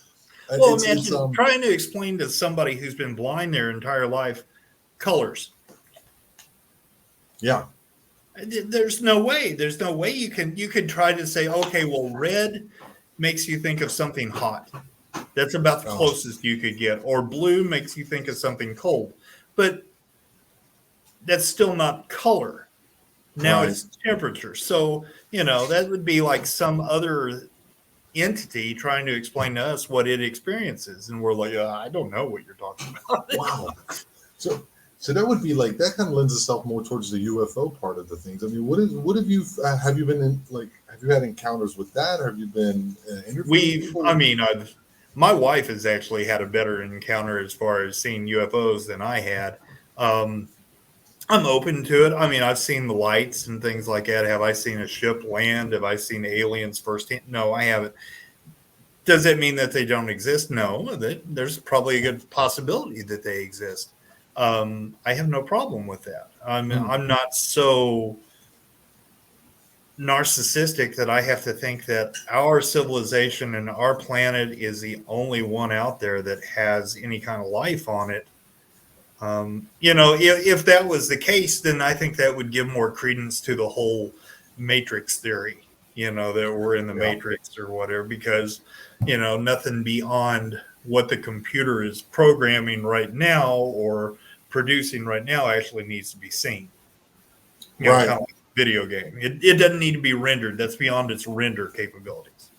Well, imagine trying to explain to somebody who's been blind their entire life colors. Yeah. There's no way. There's no way you could try to say, okay, well, red makes you think of something hot. That's about the closest you could get. Or blue makes you think of something cold. But that's still not color. Now it's temperature. So, that would be like some other entity trying to explain to us what it experiences. And we're like, I don't know what you're talking about. Wow. So that would be like, that kind of lends itself more towards the UFO part of the things. I mean, what have you been in, like, have you had encounters with that? Or have you been interviewing people? My wife has actually had a better encounter as far as seeing UFOs than I had. I'm open to it. I mean, I've seen the lights and things like that. Have I seen a ship land? Have I seen aliens firsthand? No, I haven't. Does that mean that they don't exist? No, there's probably a good possibility that they exist. I have no problem with that. I'm not so narcissistic that I have to think that our civilization and our planet is the only one out there that has any kind of life on it. If that was the case, then I think that would give more credence to the whole Matrix theory, that we're in the Matrix or whatever, because, nothing beyond what the computer is programming right now or producing right now actually needs to be seen. Kind of like a video game. It doesn't need to be rendered. That's beyond its render capabilities.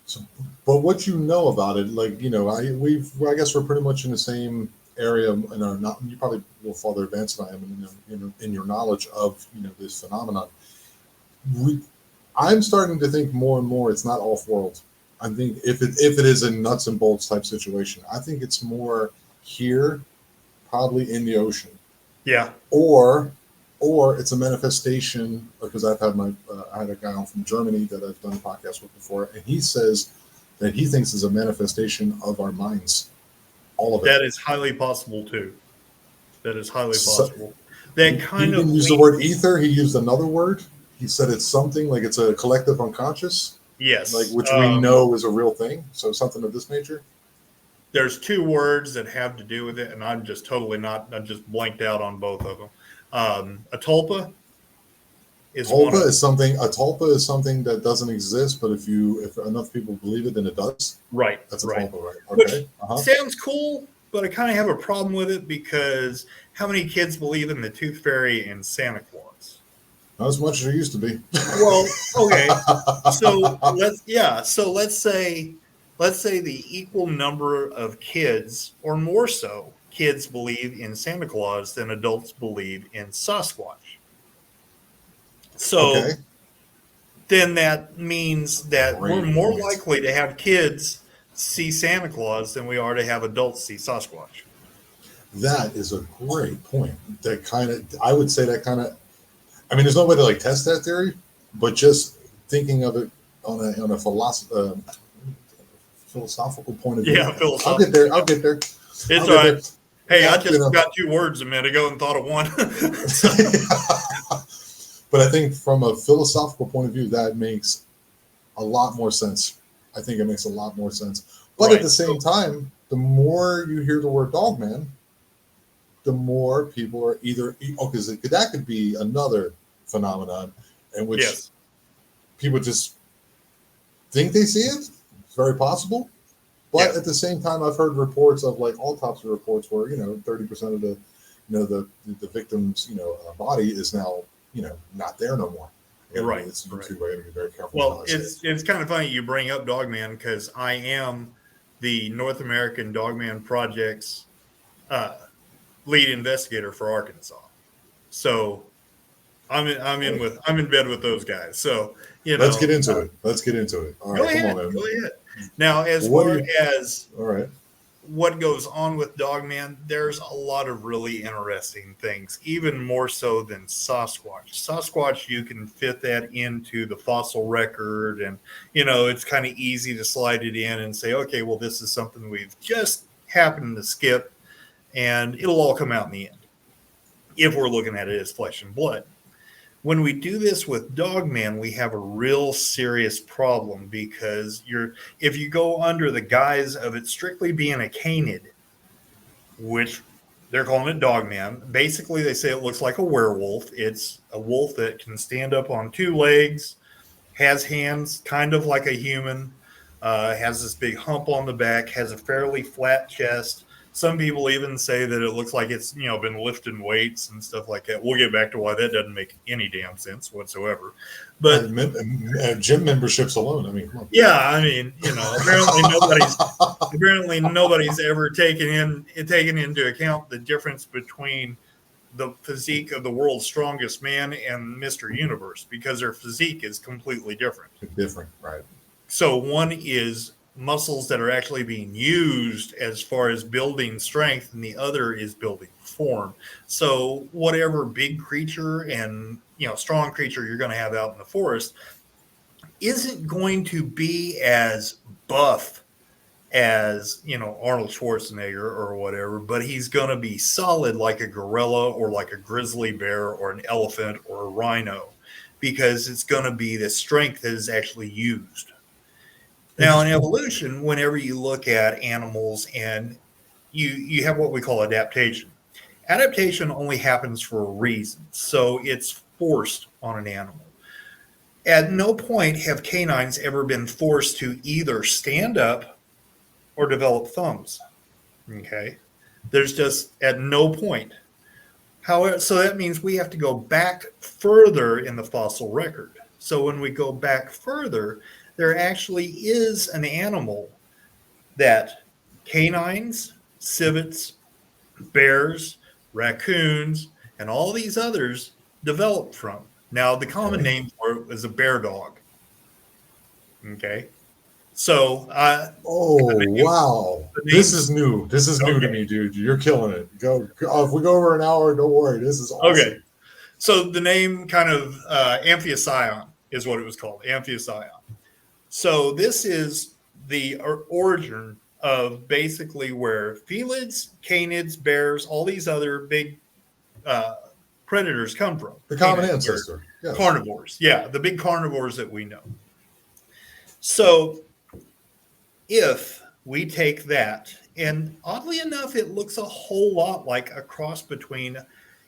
So, but what you know about it, like, I guess we're pretty much in the same area in our, not, you probably will farther advanced than I am in your knowledge of, this phenomenon. I'm starting to think more and more it's not off-world. I think if it is a nuts and bolts type situation, I think it's more here, probably in the ocean. Yeah. Or it's a manifestation, because I had a guy on from Germany that I've done a podcast with before, and he says that he thinks is a manifestation of our minds. All of it. That is highly possible too. That is highly possible. He didn't use the word ether. He used another word. He said it's something like it's a collective unconscious. Yes. Like, which we know is a real thing. So something of this nature. There's 2 words that have to do with it, and I'm just totally not. I just blanked out on both of them. A tulpa is something. A tulpa is something that doesn't exist, but if enough people believe it, then it does. Right. That's a tulpa, right? Okay. Which sounds cool, but I kind of have a problem with it because how many kids believe in the Tooth Fairy and Santa Claus? Not as much as there used to be. Well, okay. So let's say the equal number of kids, or more so, kids believe in Santa Claus than adults believe in Sasquatch. So then that means that we're more likely to have kids see Santa Claus than we are to have adults see Sasquatch. That is a great point. I would say that kind of, I mean, there's no way to like test that theory, but just thinking of it on a philosophical point of view. Yeah, philosophical. I'll get there. It's all right. Hey, I just got 2 words a minute ago and thought of one. But I think from a philosophical point of view, that makes a lot more sense. I think it makes a lot more sense. But at the same time, the more you hear the word Dogman, the more people are either, because that could be another phenomenon in which people just think they see it. It's very possible. But at the same time, I've heard reports of like autopsy reports where 30% of the the victim's body is now not there no more. Right. It's YouTube. I got to be very careful. Well, it's kind of funny you bring up Dogman because I am the North American Dogman Project's lead investigator for Arkansas. So I'm in bed with those guys. So let's get into it. All right, come on, man. Go ahead. Now, as far as all right, what goes on with Dogman, there's a lot of really interesting things, even more so than Sasquatch. Sasquatch, you can fit that into the fossil record, and it's kind of easy to slide it in and say, okay, well, this is something we've just happened to skip, and it'll all come out in the end if we're looking at it as flesh and blood. When we do this with Dogman, we have a real serious problem because if you go under the guise of it strictly being a canid, which they're calling it Dogman, basically they say it looks like a werewolf. It's a wolf that can stand up on two legs, has hands kind of like a human, has this big hump on the back, has a fairly flat chest. Some people even say that it looks like it's been lifting weights and stuff like that. We'll get back to why that doesn't make any damn sense whatsoever. But gym memberships alone, I mean, come on. Yeah, I mean, apparently nobody's ever taken into account the difference between the physique of the world's strongest man and Mr. Universe, because their physique is completely different. Different, right? So one is muscles that are actually being used as far as building strength, and the other is building form. So whatever big creature and strong creature you're going to have out in the forest isn't going to be as buff as Arnold Schwarzenegger or whatever, but he's going to be solid like a gorilla or like a grizzly bear or an elephant or a rhino, because it's going to be the strength that is actually used. Now, in evolution, whenever you look at animals and you have what we call adaptation. Adaptation only happens for a reason, so it's forced on an animal. At no point have canines ever been forced to either stand up or develop thumbs. Okay? There's just at no point. However, so that means we have to go back further in the fossil record. So when we go back further, there actually is an animal that canines, civets, bears, raccoons, and all these others developed from. Now, the common name for it was a bear dog. Okay. So, wow. This is new. This is new to me, dude. You're killing it. Go. If we go over an hour, don't worry. This is awesome. Okay. So the name kind of Amphicyon is what it was called, Amphicyon. So this is the origin of basically where felids, canids, bears, all these other big predators come from. The common ancestor. Yes. Carnivores. Yeah, the big carnivores that we know. So if we take that, and oddly enough, it looks a whole lot like a cross between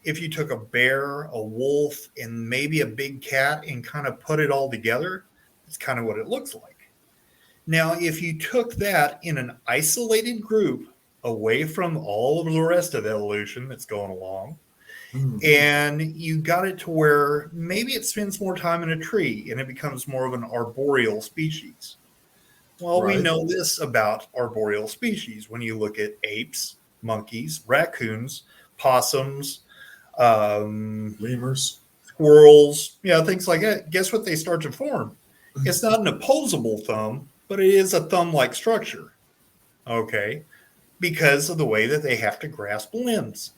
if you took a bear, a wolf, and maybe a big cat and kind of put it all together. It's kind of what it looks like. Now, if you took that in an isolated group away from all of the rest of evolution that's going along, and you got it to where maybe it spends more time in a tree and it becomes more of an arboreal species. Well, we know this about arboreal species when you look at apes, monkeys, raccoons, possums, lemurs, squirrels, things like that. Guess what they start to form? It's not an opposable thumb, but it is a thumb-like structure, okay, because of the way that they have to grasp limbs.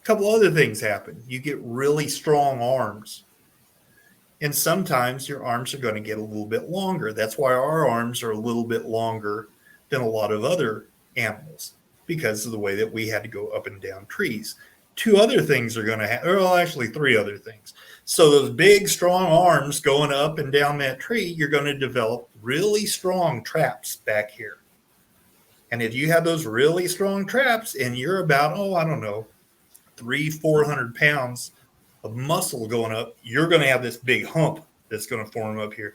A couple other things happen. You get really strong arms, and sometimes your arms are going to get a little bit longer. That's why our arms are a little bit longer than a lot of other animals, because of the way that we had to go up and down trees. Two other things are going to happen, well, actually three other things. So those big, strong arms going up and down that tree, you're going to develop really strong traps back here. And if you have those really strong traps and you're about, 300-400 pounds of muscle going up, you're going to have this big hump that's going to form up here.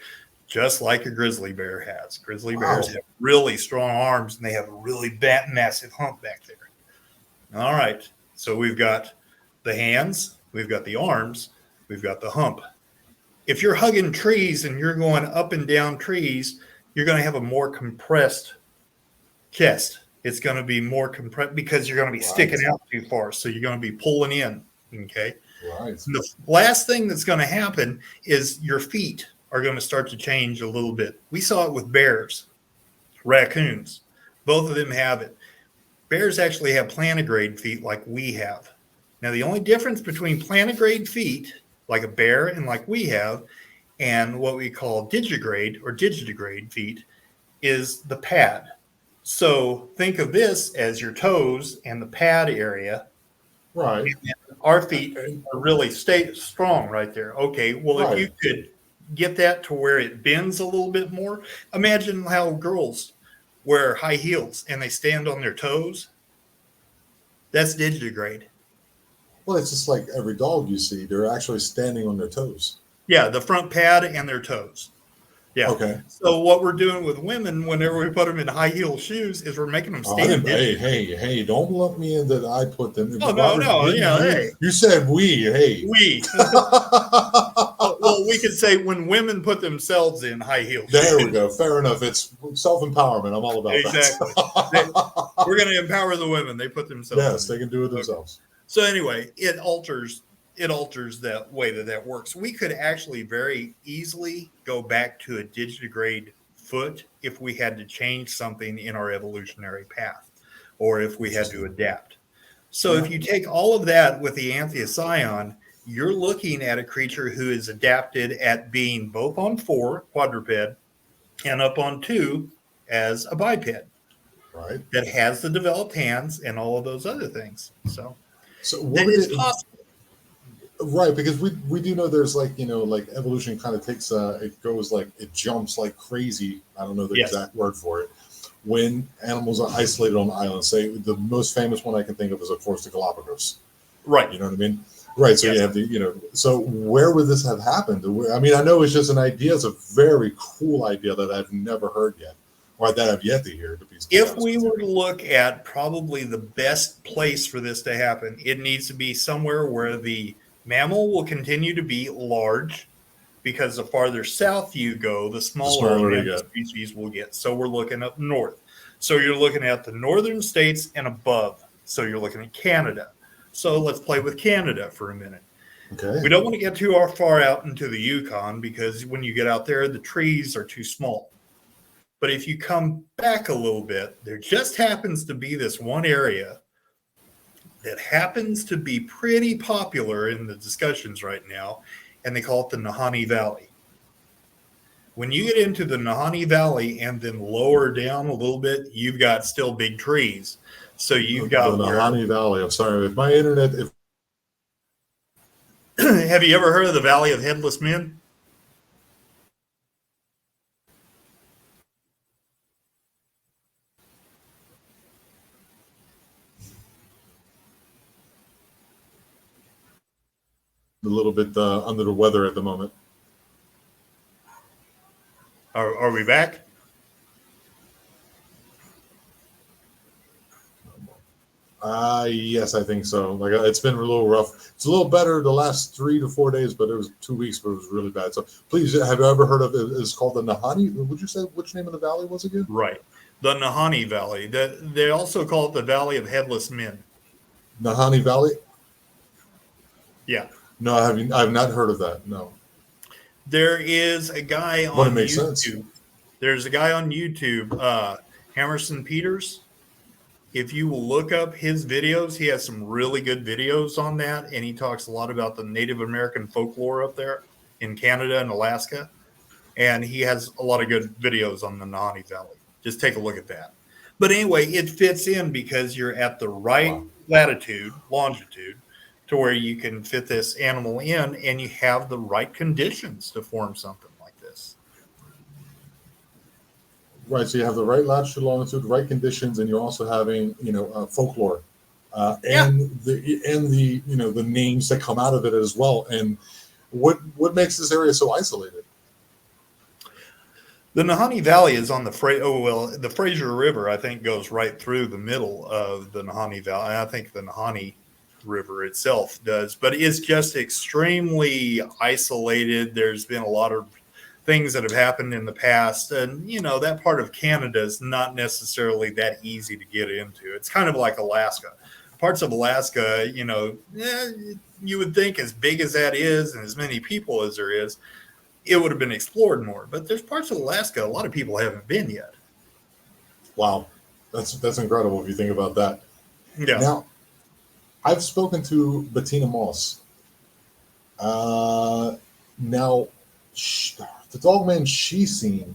just like a grizzly bear has. Grizzly bears have really strong arms, and they have a really massive hump back there. All right. So we've got the hands, we've got the arms, we've got the hump. If you're hugging trees and you're going up and down trees, you're going to have a more compressed chest. It's going to be more compressed because you're going to be sticking out too far. So you're going to be pulling in. Okay. Right. The last thing that's going to happen is your feet are going to start to change a little bit. We saw it with bears, raccoons. Both of them have it. Bears actually have plantigrade feet like we have. Now, the only difference between plantigrade feet, like a bear and like we have, and what we call digitigrade feet is the pad. So think of this as your toes and the pad area. Right. And our feet are really strong right there. Okay, well, if you could get that to where it bends a little bit more, imagine how girls wear high heels and they stand on their toes. That's digitigrade. Well, it's just like every dog you see, they're actually standing on their toes. Yeah, the front pad and their toes. Yeah. Okay. So what we're doing with women whenever we put them in high heel shoes is we're making them stand. Hey, don't lump me in that I put them in. Oh, no. You said we. Hey. We. Well, we could say when women put themselves in high heel shoes. There we go. Fair enough. It's self-empowerment. I'm all about exactly. that. We're going to empower the women. They put themselves in. Yes, they can do it themselves. So anyway, it alters that way that works. We could actually very easily go back to a digitigrade foot if we had to change something in our evolutionary path or if we had to adapt. So if you take all of that with the Anthiocyon, you're looking at a creature who is adapted at being both on 4, quadruped, and up on 2 as a biped. Right. That has the developed hands and all of those other things. So what it's possible. Right, because we do know there's like evolution kind of takes it goes like it jumps like crazy. I don't know the exact word for it. When animals are isolated on the island, say the most famous one I can think of is of course the Galapagos. Right. You know what I mean? Right. So you have so where would this have happened? I mean, I know it's just an idea. It's a very cool idea that I've never heard yet, or that I've yet to hear. If we were to look at probably the best place for this to happen, it needs to be somewhere where the mammal will continue to be large, because the farther south you go, the smaller the species will get. So we're looking up north. So you're looking at the northern states and above. So you're looking at Canada. So let's play with Canada for a minute. Okay. We don't want to get too far out into the Yukon because when you get out there, the trees are too small. But if you come back a little bit, there just happens to be this one area that happens to be pretty popular in the discussions right now, and they call it the Nahanni Valley. When you get into the Nahanni Valley and then lower down a little bit, you've got still big trees. So you've got the Nahanni Valley. I'm sorry, if my internet. Have you ever heard of the Valley of Headless Men? A little bit under the weather at the moment. Are we back? Yes, I think so. Like it's been a little rough. It's a little better the last 3 to 4 days, but it was 2 weeks, but it was really bad. So please, have you ever heard of it? It's called the Nahanni. Would you say which name of the valley was again? Right, the Nahanni Valley. They also call it the Valley of Headless Men. Nahanni Valley. Yeah. No, I've not heard of that. No. There is a guy on YouTube. Sense. There's a guy on YouTube, Hammerson Peters. If you will look up his videos, he has some really good videos on that, and he talks a lot about the Native American folklore up there in Canada and Alaska, and he has a lot of good videos on the Nahanni Valley. Just take a look at that. But anyway, it fits in because you're at the right latitude, longitude, to where you can fit this animal in, and you have the right conditions to form something like this. Right, so you have the right latitude, longitude, the right conditions, and you're also having, folklore, and the names that come out of it as well. And what makes this area so isolated? The Nahanni Valley is on the the Fraser River, I think, goes right through the middle of the Nahanni Valley. And I think the Nahanni River itself does, but it's just extremely isolated. There's been a lot of things that have happened in the past, and that part of Canada is not necessarily that easy to get into. It's kind of like Alaska. Parts of Alaska, you would think as big as that is and as many people as there is, it would have been explored more. But there's parts of Alaska a lot of people haven't been yet. Wow, that's incredible if you think about that. Yeah. Now, I've spoken to Bettina Moss. Now, the Dogman she's seen,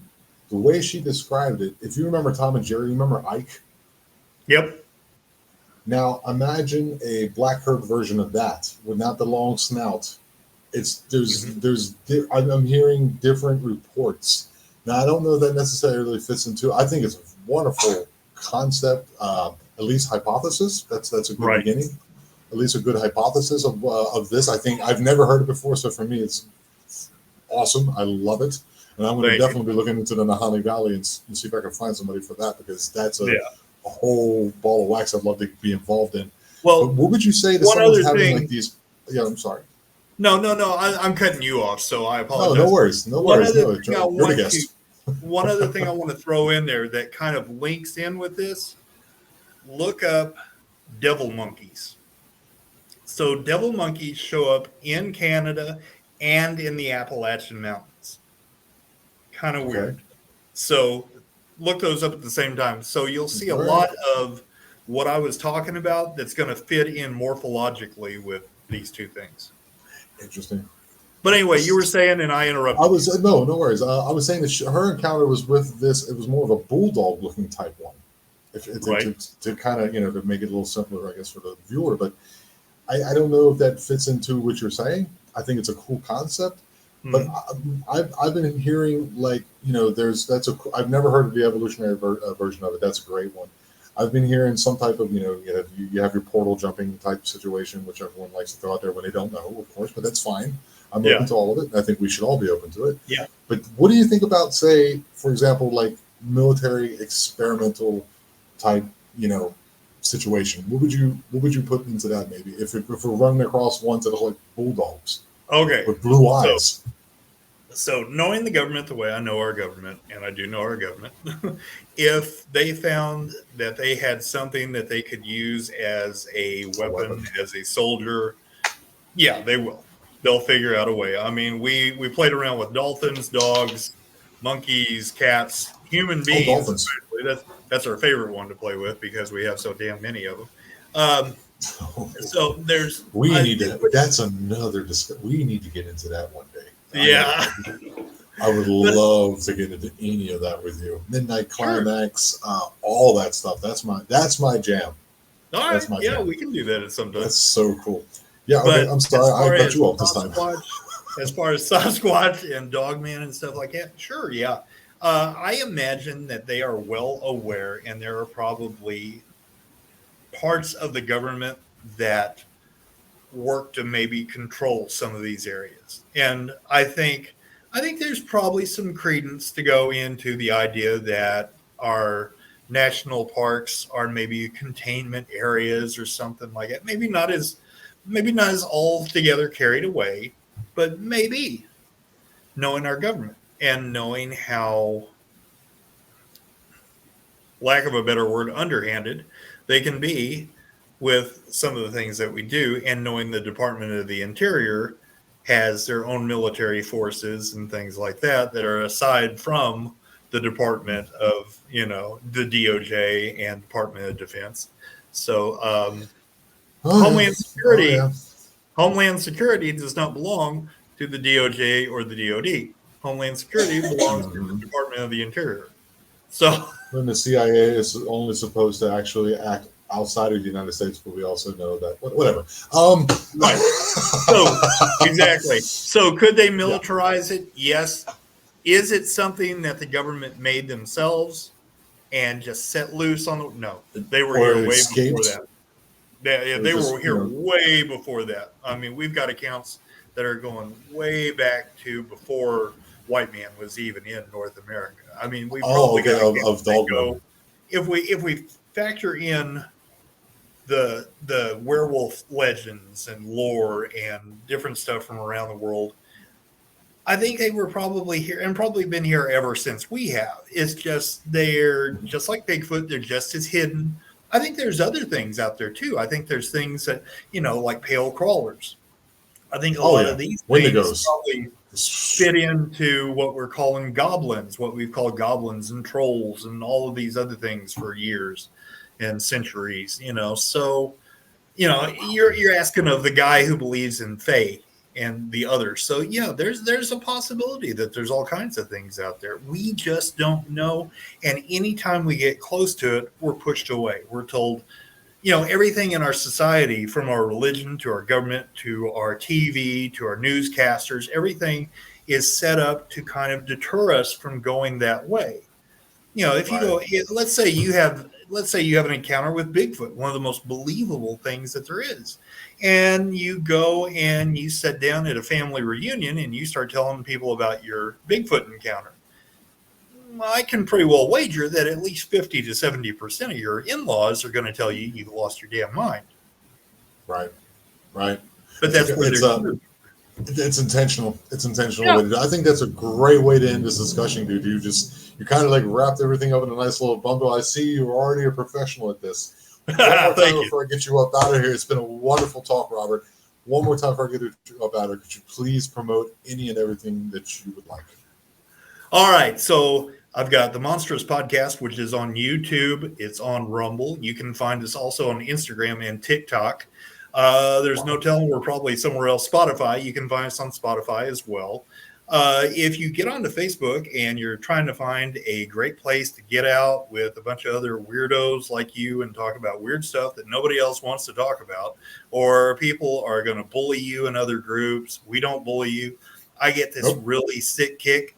the way she described it, if you remember Tom and Jerry, you remember Ike? Yep. Now, imagine a black herd version of that without the long snout. I'm hearing different reports. Now, I don't know if that necessarily fits into. I think it's a wonderful concept, at least hypothesis. That's a good beginning. At least a good hypothesis of this. I think I've never heard it before, so for me, it's awesome. I love it, and I'm going to definitely be looking into the Nahanni Valley and see if I can find somebody for that, because that's a whole ball of wax I'd love to be involved in. Well, but what would you say to someone having like these? Yeah, I'm sorry. No. I'm cutting you off, so I apologize. No worries. You're the guest. One other thing I want to throw in there that kind of links in with this: look up devil monkeys. So devil monkeys show up in Canada and in the Appalachian Mountains. Kind of weird. So look those up at the same time. So you'll see a lot of what I was talking about that's going to fit in morphologically with these two things. Interesting. But anyway, you were saying, and I interrupted. No worries. I was saying that her encounter was with this. It was more of a bulldog looking type one. To kind of to make it a little simpler, I guess, for the viewer. But I don't know if that fits into what you're saying. I think it's a cool concept. But I've been hearing I've never heard of the evolutionary version of it. That's a great one. I've been hearing some type of you have your portal jumping type situation, which everyone likes to throw out there when they don't know, of course. But that's fine. I'm open to all of it. I think we should all be open to it. Yeah. But what do you think about, say, for example, like military experimental type situation? What would you put into that? Maybe if we're running across ones that are like bulldogs. Okay. With blue eyes. So knowing the government the way I know our government, and I do know our government, if they found that they had something that they could use as a weapon, as a soldier, yeah, they will. They'll figure out a way. I mean, we played around with dolphins, dogs, monkeys, cats, human beings. Dolphins. That's our favorite one to play with because we have so damn many of them. So there's. We need to get into that one day. Yeah. I would love to get into any of that with you. Midnight Climax, all that stuff. That's my jam. All right. Yeah, we can do that at some time. That's so cool. Yeah, okay, I'm sorry. I cut you off this time. As far as Sasquatch and Dogman and stuff like that, sure, yeah. I imagine that they are well aware, and there are probably parts of the government that work to maybe control some of these areas. And I think there's probably some credence to go into the idea that our national parks are maybe containment areas or something like that. Maybe not as altogether carried away, but maybe knowing our government and knowing how, lack of a better word, underhanded they can be with some of the things that we do, and knowing the Department of the Interior has their own military forces and things like that are aside from the Department of, the DOJ and Department of Defense. So, Homeland Security does not belong to the DOJ or the DOD. Homeland Security belongs to the Department of the Interior. So, when the CIA is only supposed to actually act outside of the United States, but we also know that whatever. Right. So exactly. So could they militarize it? Yes. Is it something that the government made themselves and just set loose on the? No, they were here way before that. They were here way before that. I mean, we've got accounts that are going way back to before white man was even in North America. I mean, we Oh, probably okay, got of Dogman. if we factor in the werewolf legends and lore and different stuff from around the world, I think they were probably here and probably been here ever since we have. It's just they're just like Bigfoot, they're just as hidden. I think there's other things out there too. I think there's things that, like pale crawlers. I think a Oh lot yeah, of these things Wendigos. probably fit into what we're calling goblins, what we've called goblins and trolls and all of these other things for years and centuries, So, you're asking of the guy who believes in faith and the others. So yeah, there's a possibility that there's all kinds of things out there. We just don't know. And anytime we get close to it, we're pushed away. We're told, everything in our society, from our religion to our government to our TV to our newscasters, everything is set up to kind of deter us from going that way. If you go, let's say you have an encounter with Bigfoot, one of the most believable things that there is, and you go and you sit down at a family reunion and you start telling people about your Bigfoot encounter. I can pretty well wager that at least 50 to 70% of your in-laws are going to tell you you've lost your damn mind. Right. But that's where it's intentional. It's intentional way to do it. I think that's a great way to end this discussion, dude. You kind of like wrapped everything up in a nice little bundle. I see you're already a professional at this. One more time before I get you up out of here. It's been a wonderful talk, Robert. One more time before I get you up out of here, could you please promote any and everything that you would like? All right. So I've got the Monstrous Podcast, which is on YouTube. It's on Rumble. You can find us also on Instagram and TikTok. There's no telling, we're probably somewhere else. Spotify, you can find us on Spotify as well. If you get onto Facebook and you're trying to find a great place to get out with a bunch of other weirdos like you and talk about weird stuff that nobody else wants to talk about, or people are going to bully you in other groups, we don't bully you. I get this really sick kick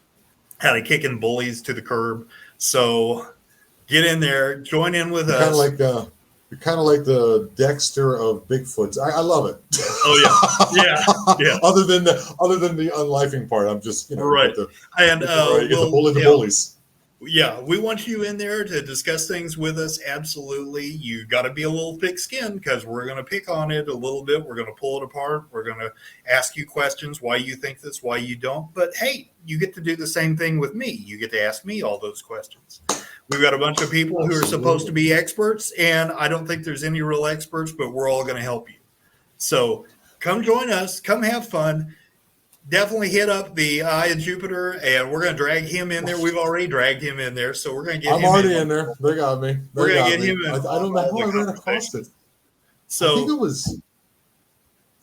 out of kicking bullies to the curb. So get in there, join in with us. You're kind of like the Dexter of Bigfoots. I love it. Oh yeah. other than the unlifing part, I'm just right. The bullies. Yeah, we want you in there to discuss things with us. Absolutely, you got to be a little thick-skinned because we're going to pick on it a little bit. We're going to pull it apart. We're going to ask you questions: why you think this, why you don't. But hey, you get to do the same thing with me. You get to ask me all those questions. We've got a bunch of people who are supposed to be experts, and I don't think there's any real experts, but we're all going to help you. So come join us. Come have fun. Definitely hit up the Eye of Jupiter, and we're going to drag him in there. We've already dragged him in there, so we're going to get him in. I'm already in there. They got me. We're going to get him in. I don't know how I ran across it. So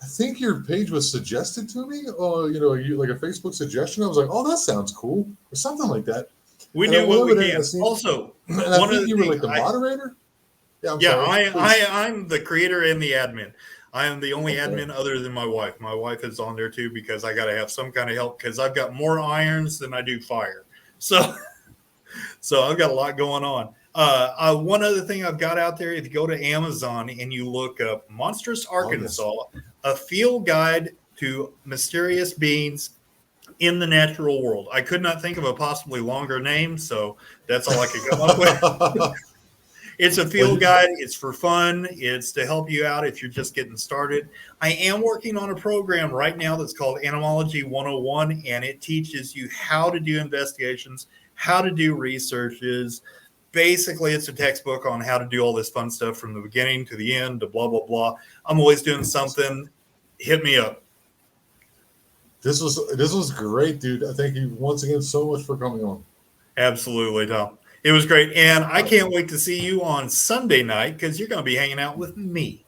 I think your page was suggested to me. Like a Facebook suggestion. I was like, oh, that sounds cool, or something like that. We do what we can. Also, and I think you were like the moderator. I'm the creator and the admin. I am the only admin other than my wife. My wife is on there too because I got to have some kind of help because I've got more irons than I do fire. So I've got a lot going on. One other thing I've got out there, if you go to Amazon and you look up Monstrous Arkansas, a field guide to mysterious beings in the natural world. I could not think of a possibly longer name, so that's all I could come up with. It's a field guide. It's for fun. It's to help you out if you're just getting started. I am working on a program right now that's called Entomology 101, and it teaches you how to do investigations, how to do researches. Basically, it's a textbook on how to do all this fun stuff from the beginning to the end to blah, blah, blah. I'm always doing something. Hit me up. This was great, dude. Thank you once again so much for coming on. Absolutely, Tom. It was great. And I can't wait to see you on Sunday night because you're going to be hanging out with me.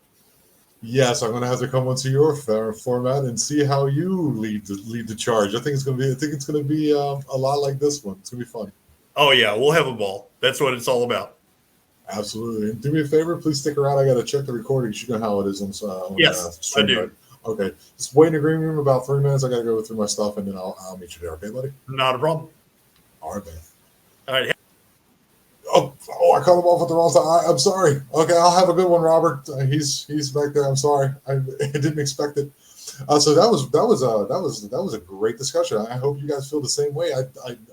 Yes, I'm going to have to come onto your format and see how you lead the charge. I think it's going to be a lot like this one. It's going to be fun. Oh yeah, we'll have a ball. That's what it's all about. Absolutely. And do me a favor, please stick around. I got to check the recordings. You know how it is on yes, I do. Right? Okay, just wait in the green room about 3 minutes. I got to go through my stuff, and then I'll meet you there. Okay, buddy? Not a problem. All right, man. All right. Oh, I cut him off at the wrong time. I'm sorry. Okay, I'll have a good one, Robert. He's back there. I'm sorry. I didn't expect it. So that was a great discussion. I hope you guys feel the same way. I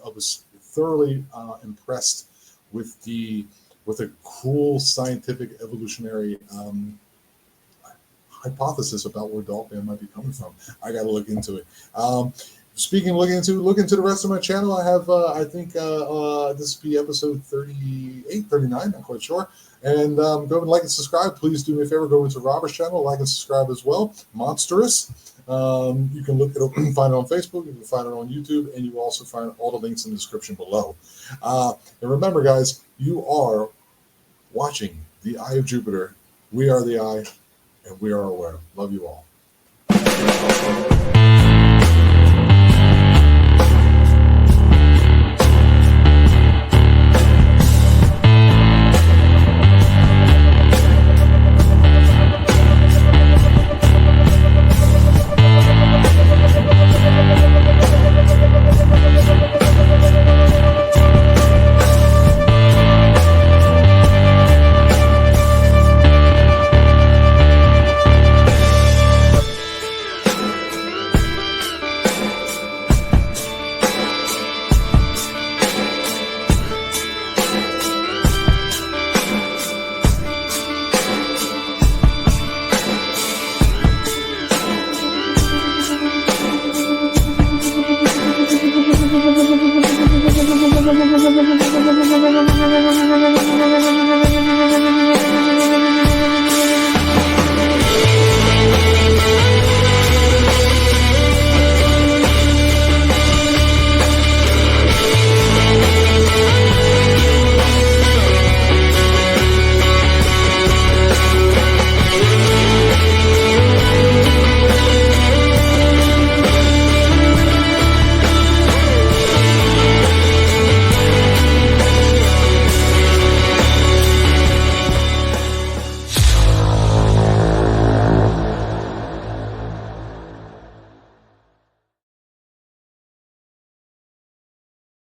was thoroughly impressed with the cool scientific evolutionary hypothesis about where Dogman might be coming from. I got to look into it. Speaking of look into the rest of my channel. I have I think this will be episode 38, 39, not quite sure. And go and like and subscribe. Please do me a favor, go into Robert's channel, like and subscribe as well. Monstrous. You can find it on Facebook, you can find it on YouTube, and you will also find all the links in the description below. And remember, guys, you are watching the Eye of Jupiter. We are the Eye, and we are aware. Love you all.